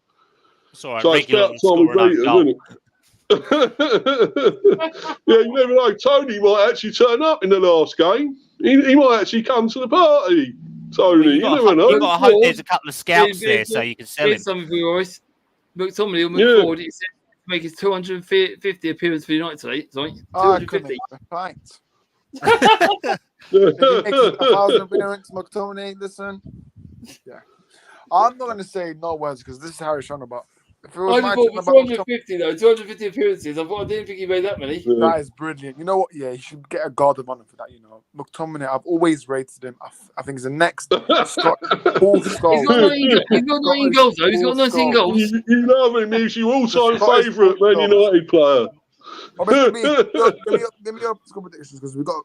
So it's about time we beat them, isn't it? Yeah, you never know. Tony might actually turn up in the last game. He might actually come to the party. Tony, you never know. You've got to hope there's a couple of scouts there so you can sell him. Here's something for you, Orest. McTominay will move forward. He said to make his 250 appearance for United today. Sorry, 250. Right. If he makes 1,000 appearance, McTominay, listen. Yeah. I'm not going to say no words because this is how he's trying about. If it was I thought 250 though, 250 appearances. I didn't think he made that many. That is brilliant. You know what? Yeah, he should get a guard of honor for that. You know, McTominay. I've always rated him. I think he's the next Scott. He's got 19 goals though. He's got 19 goals. You love him. He's your all-time favourite Man United player. Give me your score predictions because we've got.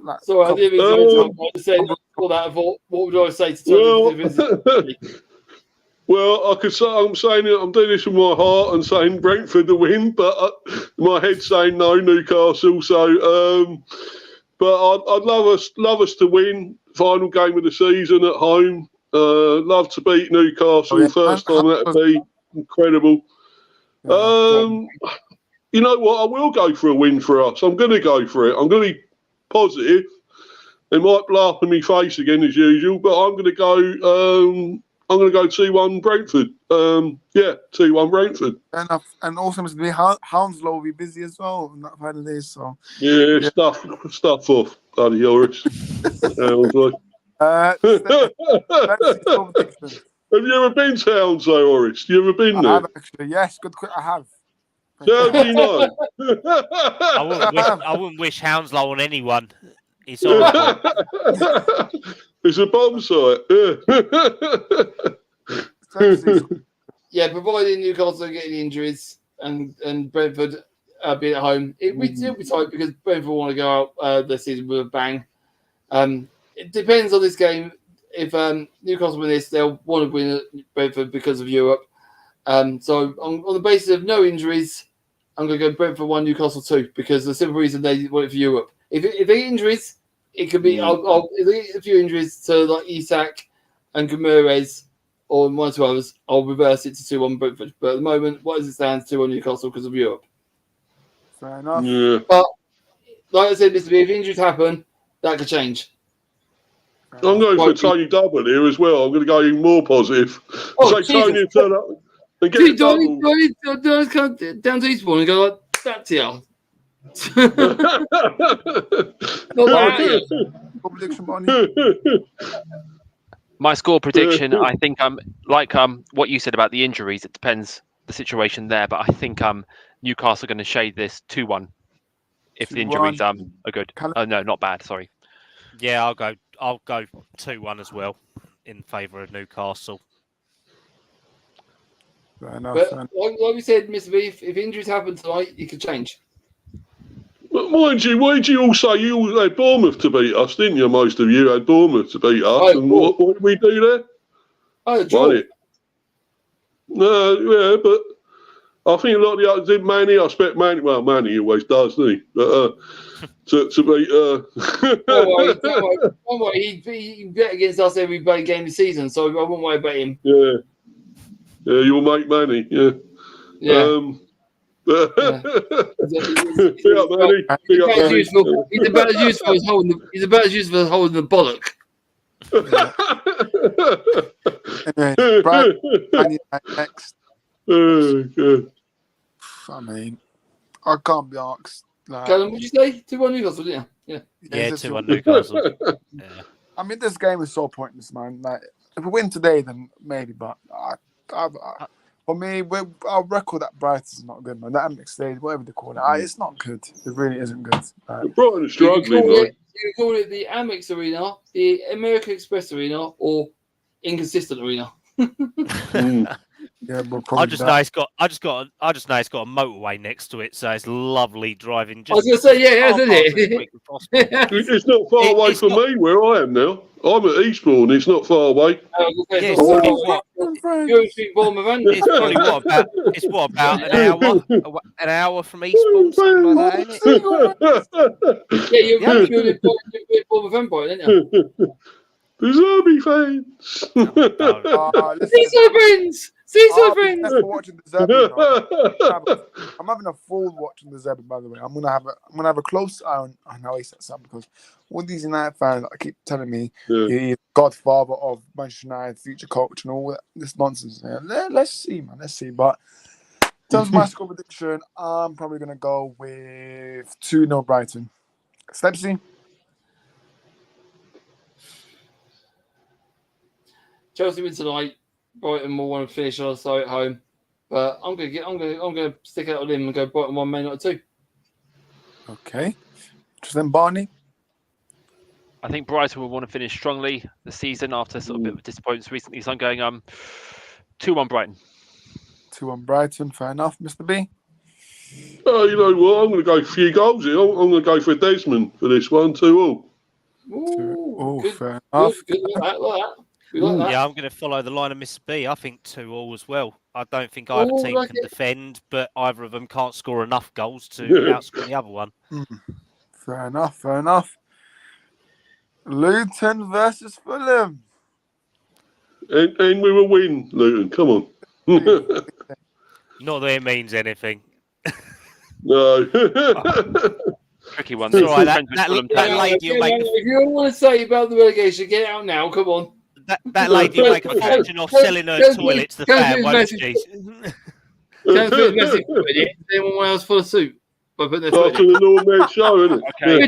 Like, sorry, I didn't mean to say all that. What would I say to 250? Well, I could say I'm doing this with my heart and saying Brentford to win, but my head's saying no, Newcastle. So, but I'd love us to win. Final game of the season at home. Love to beat Newcastle. First time that'd be incredible. You know what? I will go for a win for us. I'm going to go for it. I'm going to be positive. They might laugh in my face again as usual, but I'm going to go. I'm going to go 2-1 Brentford. 2-1 Brentford. Enough. And also, Mr. Hounslow will be busy as well on that final day. So stuff off, bloody Orest. Have you ever been to Hounslow, Orest? You ever been there? I have actually. Yes, good. I have. How do you know? I wouldn't wish Hounslow on anyone. It's horrible. It's a bomb site. Yeah, providing Newcastle are getting injuries and Brentford being at home, it'll be tight because Brentford want to go out this season with a bang. It depends on this game. If Newcastle win this, they'll want to win at Brentford because of Europe. So on the basis of no injuries, I'm going to go Brentford 1, Newcastle 2 because the simple reason they want it for Europe. If they get injuries, it could be. If they get a few injuries to like Isak and Gameweek or 1 or 2 others, I'll reverse it to 2-1 Brentford. But at the moment, what as it stands, 2-1 Newcastle because of Europe. Fair enough. Yeah. But like I said, Mr. B, if injuries happen, that could change. I'm going for Tony double here as well. I'm going to go even more positive. Tony turn up and get Don't come down to Eastbourne and go like that's here. My score prediction, I think like what you said about the injuries, it depends the situation there, but I think Newcastle are going to shade this 2-1 if the injuries are good. Oh no, not bad, sorry. Yeah, I'll go 2-1 as well in favour of Newcastle. Fair enough. But like we said, Mr. B, if injuries happen tonight, it could change. But mind you, you all had Bournemouth to beat us, didn't you? Most of you had Bournemouth to beat us. And what did we do there? Won it. No, yeah, but I think a lot of the others did. Manny, I expect Manny. Well, Manny always does, doesn't he? But to beat. Don't worry, he bet against us every game of the season, so I won't worry about him. Yeah, you'll make money. Yeah. He's about as useful as holding the bollock. Anyway, next. Good. I mean, I can't be asked. Kallum, what did you say? 2-1 Newcastle, didn't you? Yeah, 2-1 Newcastle. Yeah. I mean, this game is so pointless, man. Like, if we win today, then maybe. But for me, our record at Brighton is not good, man. That Amex stage, whatever they call it, it's not good. It really isn't good. Brighton is struggling, man. You call it the Amex Arena, the American Express Arena, or Inconsistent Arena. Yeah, we'll I probably just know it's got a motorway next to it, so it's lovely driving. I was going to say, yeah, far isn't past as it? quick as possible. It's not far away It's from not- me where I am now. I'm at Eastbourne. It's not far away. Yes, Oh, probably what? You're in Bournemouth, aren't you? It's probably about an hour from Eastbourne, something like that, isn't it? Yeah, you're Yeah. in Bournemouth Empire, aren't you? The zombie fans. Seaside friends! Seaside friends! For watching the Zebby, you know. I'm having a full watch on the Zebby, by the way. I'm gonna have a close eye on how he sets up, because all these United fans I keep telling me he's godfather of Manchester United, future coach, and all this nonsense. Yeah, let's see, man. Let's see. But in terms of my score prediction, I'm probably gonna go with 2-0 Brighton. Stepsy? Chelsea win tonight. Brighton will want to finish on side at home, but I'm gonna stick out with him and go Brighton 1, Man United 2. Okay. Just then Barney? I think Brighton will want to finish strongly the season after sort of a bit of disappointments recently. So I'm going 2-1 Brighton. 2-1 Brighton. Fair enough, Mr. B. Oh, you know what? I'm going to go a few goals here. I'm going to go for Desmond for this one, 2-2. Ooh, Fair enough. Good. Like that. We like that. Yeah, I'm going to follow the line of Mr. B. I think 2-2 as well. I don't think either team can defend, but either of them can't score enough goals to outscore the other one. Fair enough. Luton versus Fulham. And we will win, Luton. Come on. Not that it means anything. No. Tricky one. It's all right, Friends with Fulham that too. lady will make If you don't want to say about the relegation, get out now. Come on. that lady will make a fortune off selling her toilet to the fan, won't she? Can't fit a message in it. Anyone else follow suit by putting their foot After in? the Lord Mayor show, isn't it? Okay.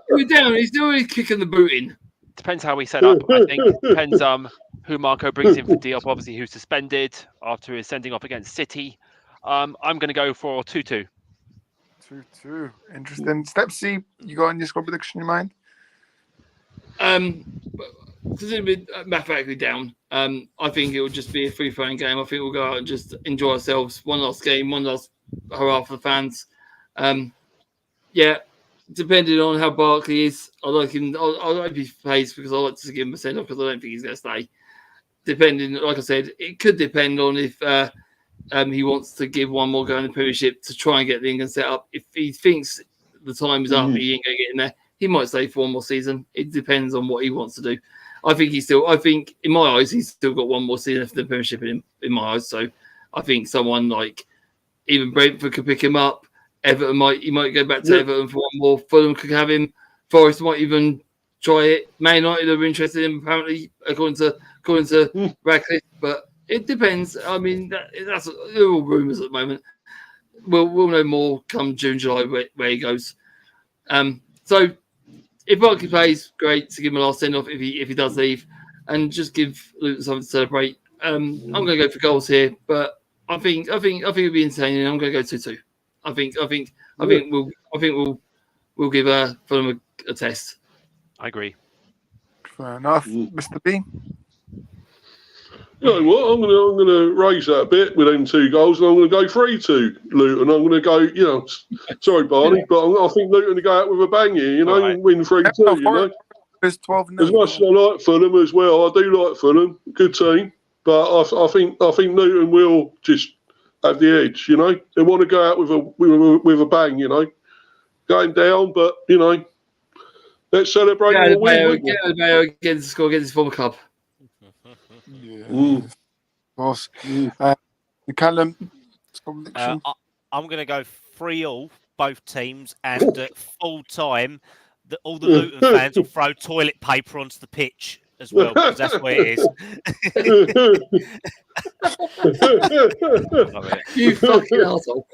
We're down. He's already kicking the boot in. Depends how we set up. I think depends who Marco brings in for Diop. Obviously, who's suspended after his sending off against City. I'm going to go for 2-2. 2-2. Interesting. Stepsy, you got any score prediction in mind? Considering mathematically down, I think it will just be a free-flowing game. I think we'll go out and just enjoy ourselves. One last game, one last hurrah for the fans. Depending on how Barkley is, I like him. I like his pace because I like to give him a send off because I don't think he's going to stay. Depending, like I said, it could depend on if he wants to give one more go in the Premiership to try and get the England set up. If he thinks the time is up, he ain't going to get in there. He might stay for one more season. It depends on what he wants to do. I think in my eyes, he's still got one more season for the Premiership in my eyes. So I think someone like even Brentford could pick him up. Everton might go back to Everton for one more. Fulham could have him. Forest might even try it. Man United are interested in him, apparently, according to Radcliffe. But it depends. I mean, that's they're all rumours at the moment. We'll know more come June, July where he goes. So if Barkley plays, great to give him a last send off if he does leave, and just give Luton something to celebrate. I'm going to go for goals here, but I think it'll be insane. And I'm going to go 2-2. I think we'll give Fulham a test. I agree. Fair enough, Mr. B. You know what? I'm gonna raise that a bit with them 2 goals, and I'm gonna go 3-2 Luton. I'm gonna go. Sorry, Barney, but I think Luton to go out with a bang here. Win 3-2. You know, It's 12-0. as much as I like Fulham as well, I do like Fulham. Good team, but I think Luton will just have the edge. They want to go out with a bang. Going down, but let's celebrate. Get Mayo against the score against his former club. Of course. Callum, I'm going to go 3-3, both teams, and at full time, all the Luton fans will throw toilet paper onto the pitch as well, because that's where it is. You fucking arsehole.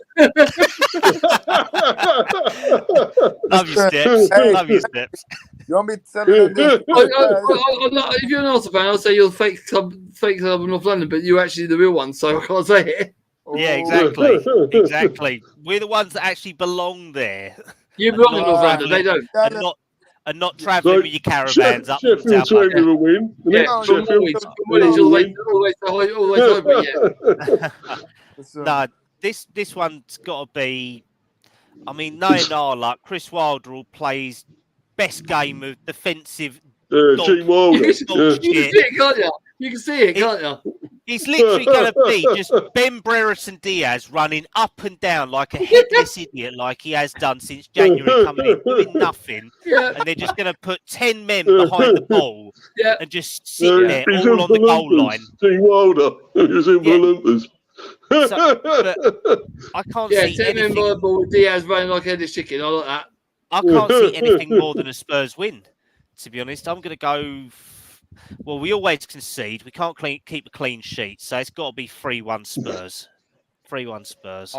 Love you, Steps. Love you, Steps. You want me to tell you this? If you're an Arsenal fan, I'll say you're the fake club of North London, but you're actually the real one, so I can't say it. Yeah, exactly. Exactly. We're the ones that actually belong there. You belong in North London, they don't. and not travelling with your caravans up from Sheffield South team London. with a win. Yeah, No, from Sheffield. Woolwich all the way over. Yeah. No, this one's got to be. I mean, knowing our luck, Chris Wilder will play his best game of defensive. Gene Wilder. You can see it, can't you? You can see it, can't you? He's literally going to be just Ben Brereton Diaz running up and down like a headless idiot, like he has done since January, coming in doing nothing, and they're just going to put 10 men behind the ball and just sit there he's all on the goal line. Gene Wilder, he was in for Olympus. But I can't see 10 men anything. by the ball with Diaz running like a headless chicken. I like that. I can't see anything more than a Spurs win. To be honest, I'm going to go. Well, we always concede. We can't keep a clean sheet, so it's got to be 3-1 Spurs. 3-1 Spurs.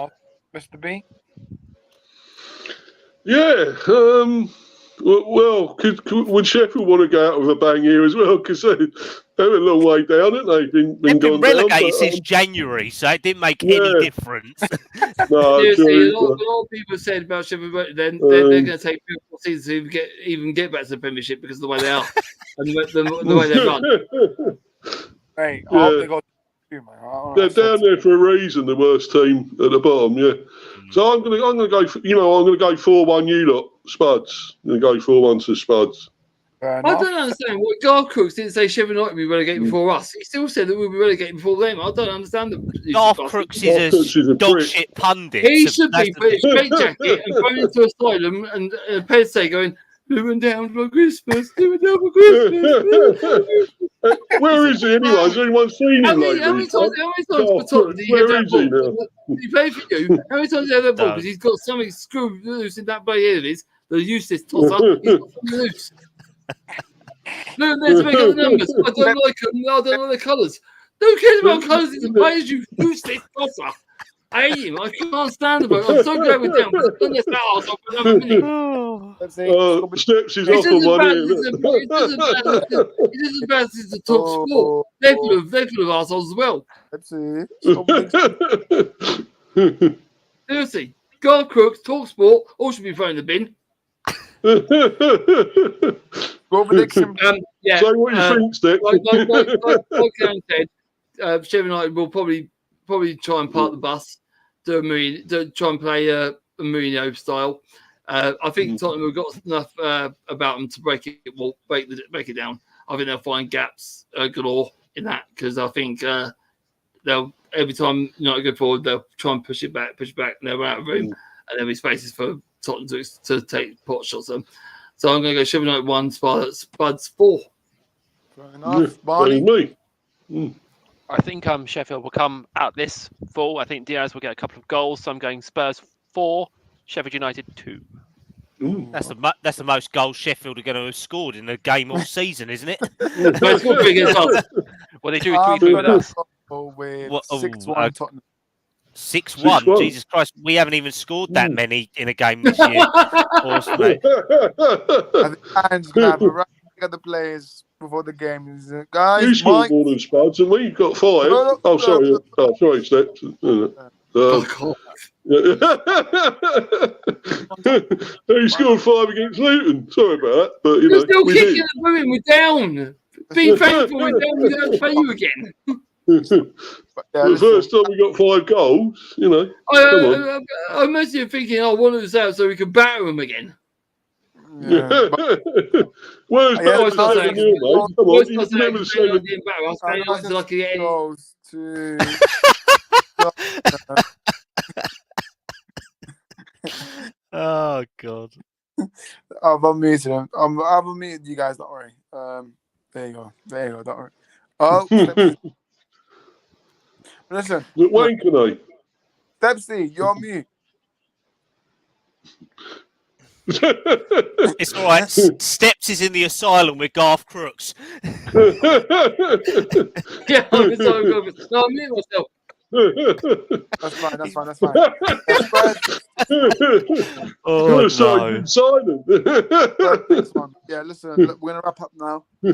Mr. B? Yeah. Well, would Sheffield want to go out with a bang here as well? Because they're a long way down, haven't they? They've been relegated down, since January, so it didn't make any difference. No, Seriously, a lot of people said about Sheffield, they're going to take 4 seasons to even get back to the Premiership because of the way they are and the way they run. Hey, I hope they got two, man. They're down there for a reason. The worst team at the bottom, yeah. So I'm gonna go. I'm gonna go 4-1. You lot, Spuds. I'm gonna go 4-1 to Spuds. I don't understand what Garth Crooks didn't say Sheffield United would be relegated before us. He still said that we'll be relegated before them. I don't understand them. Garth Crooks is a dog shit pundit. He should be put his straight jacket and going into asylum and Pedse going, living down for Christmas, living down for Christmas. Where is he anyway? Has anyone seen him lately? How many times for Tottenham did he get that ball? Did he play for you? How many times did he have that ball? Because he's got something screwed loose in that bay head of his. The useless tosser. He's got something loose. Look, let's make up the numbers. I don't like them. I don't like the colours. Who cares about colours? It's a players, you useless tosser. I hate him. I can't stand him. I'm so glad we're down. I've done this now. So for another minute. Stepsy's off on one here. It isn't bad as it's the top sport. They're full of assholes as well. Seriously. Garth Crooks, Talk Sport, all should be thrown in the bin. Go prediction. So what do you think, Step? Like Karen said, Sheffield United will probably try and park the bus, try and play a Mourinho style. I think Tottenham have got enough about them to break it down. I think they'll find gaps galore in that because I think they'll every time United go forward they'll try and push it back, and they'll run out of room, and there'll be spaces for Tottenham to take pot shots on. So I'm going to go Sheffield United 1, Spuds 4. Fair enough. Barney? I think Sheffield will come out this full. I think Diaz will get a couple of goals. So I'm going Spurs 4, Sheffield United 2. Ooh. That's the most goals Sheffield are going to have scored in a game all season, isn't it? Well, they do 3-3 with us. With 6-1 Tottenham. 6-1. Jesus Christ, we haven't even scored that many in a game this year. I think Anne's going to have a run at the players before the game. Guys, you scored more than Spuds, and we've got 5. Sorry, Steps. He scored 5 against Luton. Sorry about that, but we're still kicking and moving. We're down. Be thankful we're down. We don't play you again. The first time we got 5 goals, I'm mostly thinking, I want us out so we can batter them again. Yeah. Where's that? Come on, you remember the 7 goals to. Oh God! I've unmuted him. I've unmuted you guys. Don't worry. There you go. Don't worry. Oh. Listen. When can I? Stepsy, you're on mute. It's all right. Steps is in the asylum with Garth Crooks. Yeah, I'm sorry. No, I'm muting myself. That's fine. Oh, silent. Yeah, listen, look, we're going to wrap up now. We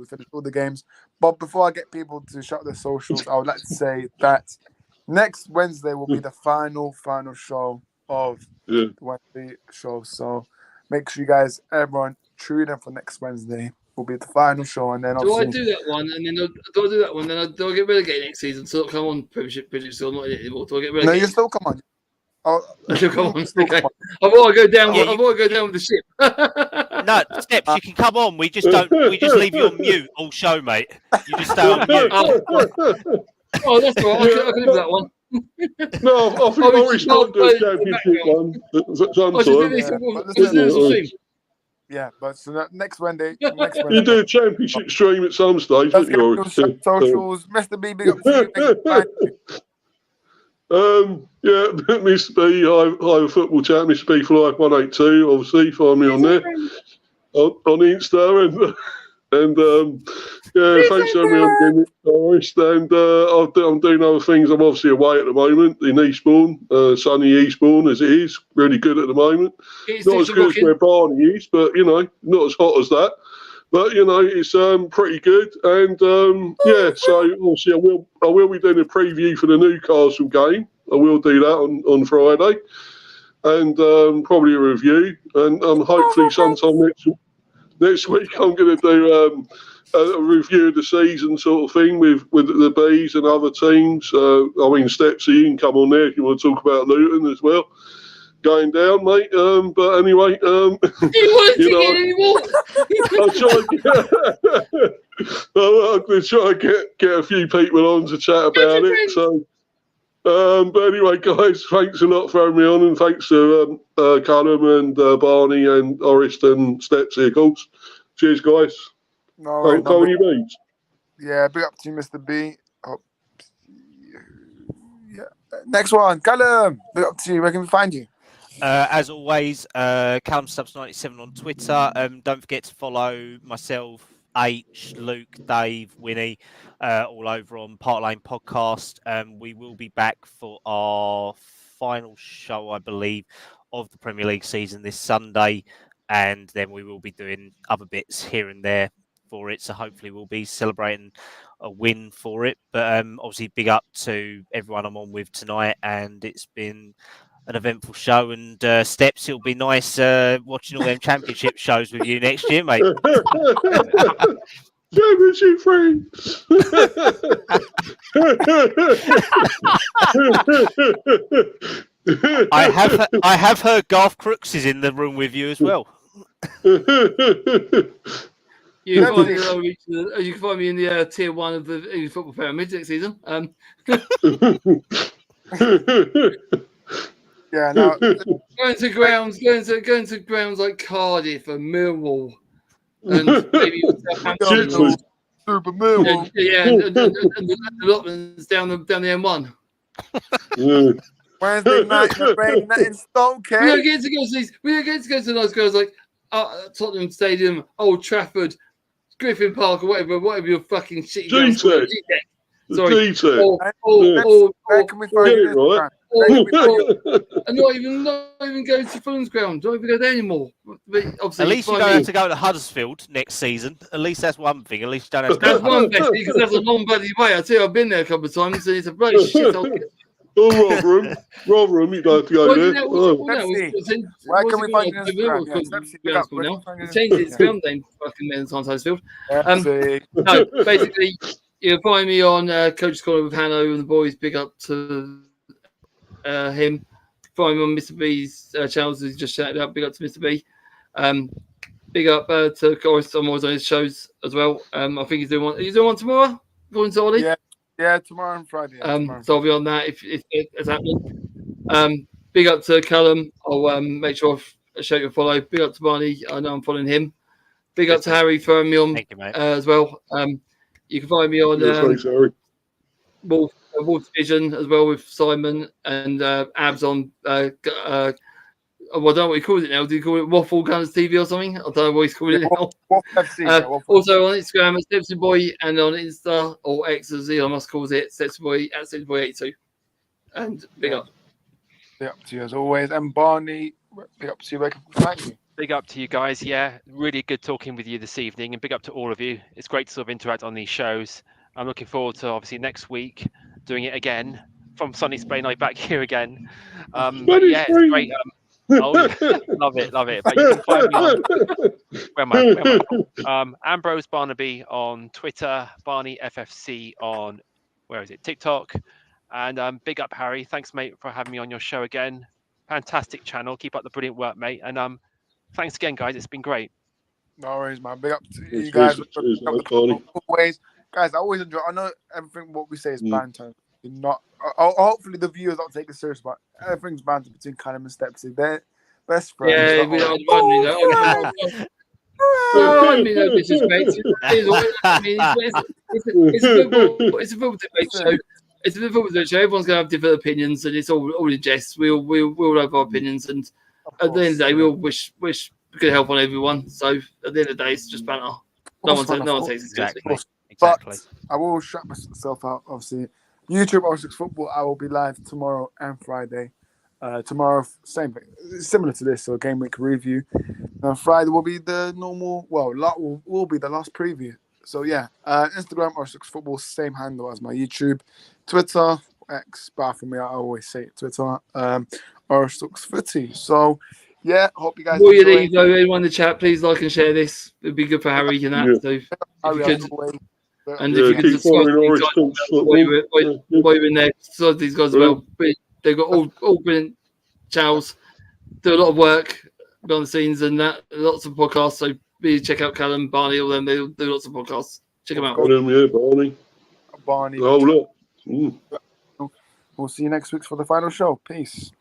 finished all the games. But before I get people to shut their socials, I would like to say that next Wednesday will be the final show of the Wednesday show. So make sure you guys, everyone, tune in for next Wednesday. Will be the final show, and then Do I obviously do that one, and then do I do that one? Then do I get relegated next season? So come on, Premiership, still not in it anymore. Do I get no, relegated? you still come on. Oh, I still come on. still Okay. come I want to go down. Yeah, I want to go down with the ship. No, Steps, you can come on. We just don't. We just leave you on mute all show, mate. You just stay on mute. Oh, that's all right. I can live with that one. No, I think Orest might do a championship one sometime. Yeah, but so next Wednesday, You do a championship stream at some stage, wouldn't you, Orest? Socials, Mr. B, big up to you. Yeah, Mr. B, High Football Chat, Mr. B for Life 182, obviously, find me on there, on Insta, and yeah, thanks for having me on again, Orest, and I'm doing other things. I'm obviously away at the moment in Eastbourne, sunny Eastbourne as it is, really good at the moment. Not as good as where Barney is, but, you know, not as hot as that. But, you know, it's pretty good. And, yeah, so obviously I will be doing a preview for the Newcastle game. I will do that on Friday. And probably a review. And hopefully sometime next week I'm going to do a review of the season sort of thing with the Bees and other teams. I mean, Stepsy, you can come on there if you want to talk about Luton as well. Going down, mate. But anyway, I'll try and get a few people on to chat about it. So, but anyway, guys, thanks a lot for having me on, and thanks to Kallum and Barney and Orest and Stepsy, of course. Cheers, guys. No, go on your beats. Yeah, big up to you, Mr. B. Yeah. Next one, Kallum. Big up to you. Where can we find you? As always, Kallum Subs 97 on Twitter. Don't forget to follow myself, H, Luke, Dave, Winnie, all over on Park Lane Podcast. We will be back for our final show, I believe, of the Premier League season this Sunday, and then we will be doing other bits here and there for it. So hopefully we'll be celebrating a win for it. But obviously, big up to everyone I'm on with tonight, and it's been an eventful show, and Steps, it'll be nice watching all them championship shows with you next year, mate. Championship friends. I have heard Garth Crooks is in the room with you as well. You can find me in the tier 1 of the English football pyramid next season. Yeah, no. going to grounds like Cardiff and Millwall, and maybe Southampton. Super Millwall. Yeah, and the allotments down the M1. Wednesday night in the rain, in Stoke. We don't get to go to these. We don't get to go to nice girls like Tottenham Stadium, Old Trafford, Griffin Park, or whatever your fucking shit. Sorry. Where can we find you? Right. And not even go to Fulham's ground. Don't even go there anymore. At least you don't have to go to Huddersfield next season. At least that's one thing. At least you don't have to go. That's one thing, because that's a long bloody way. I tell you, I've been there a couple of times, and it's a bloody shit. Rotherham, you don't have to go there. Where can we find you? It changed its film name fucking many times, Huddersfield. No, basically, you'll find me on Coach's Corner with Hanno and the boys. Big up to him. Find me on Mr. B's channels, as he just shouted out. Big up to Mr. B. Big up to Orest. I'm always on his shows as well. I think he's doing one. He's doing one tomorrow. Going to Ollie. Yeah, tomorrow and Friday. So I'll be on that if it's happening. Big up to Kallum. I'll make sure I show you a follow. Big up to Barney. I know I'm following him. Big up to Harry for having me on as well. You can find me on Wolf Vision as well with Simon and Abs on. I don't know what he calls it now. Do you call it Waffle Guns TV or something? I don't know what he's called it now. Also on Instagram at Stepsy Boy, and on Insta or X as Elon Musk calls it, Stepsy Boy at Stepsy Boy 82. And big up. Big up to you as always. And Barney, big up to you. Where can we find you? Big up to you guys. Yeah, really good talking with you this evening, and big up to all of you. It's great to sort of interact on these shows. I'm looking forward to obviously next week doing it again from sunny Spray Night back here again. Yeah, it's great. Oh, yeah. Love it. But you can find me on where am I? Ambrose Barnaby on Twitter, Barney FFC on TikTok, and big up Harry. Thanks, mate, for having me on your show again. Fantastic channel. Keep up the brilliant work, mate. And thanks again, guys. It's been great. No worries, man. Big up to you Cheers, guys. cheers, Barney. Always, guys. I always enjoy. I know everything what we say is banter. Not. Hopefully the viewers don't take it serious, but everything's banter between Kallum and Stepsy. They're best friends. Yeah, Not we always. don't. I mean, no disrespect. It's a football debate show. It's a football debate show. Everyone's going to have different opinions, and it's all in jest. We'll have our opinions, and at the end of the day, we all wish good help on everyone. So at the end of the day, it's just banter. No one takes it seriously. Exactly. But I will shut myself out. Obviously, YouTube Orest Football. I will be live tomorrow and Friday. Tomorrow, same thing, similar to this. So game week review. Friday will be the normal. Well, will be the last preview. So yeah, Instagram Orest Football, same handle as my YouTube, Twitter, X. But for me, I always say it, Twitter. Orest Footy. So yeah, hope you guys. Before you leave, though, anyone in the chat, please like and share this. It'd be good for Harry and that. Yeah. So if Harry, you could. and if you could keep following Orest Talks Football. while you're in there, besides these guys as well. But they've got all brilliant channels, do a lot of work behind the scenes and that, lots of podcasts. So please check out Kallum, Barney, all them. They do lots of podcasts. Check them out. Barney. Oh, look. We'll see you next week for the final show. Peace.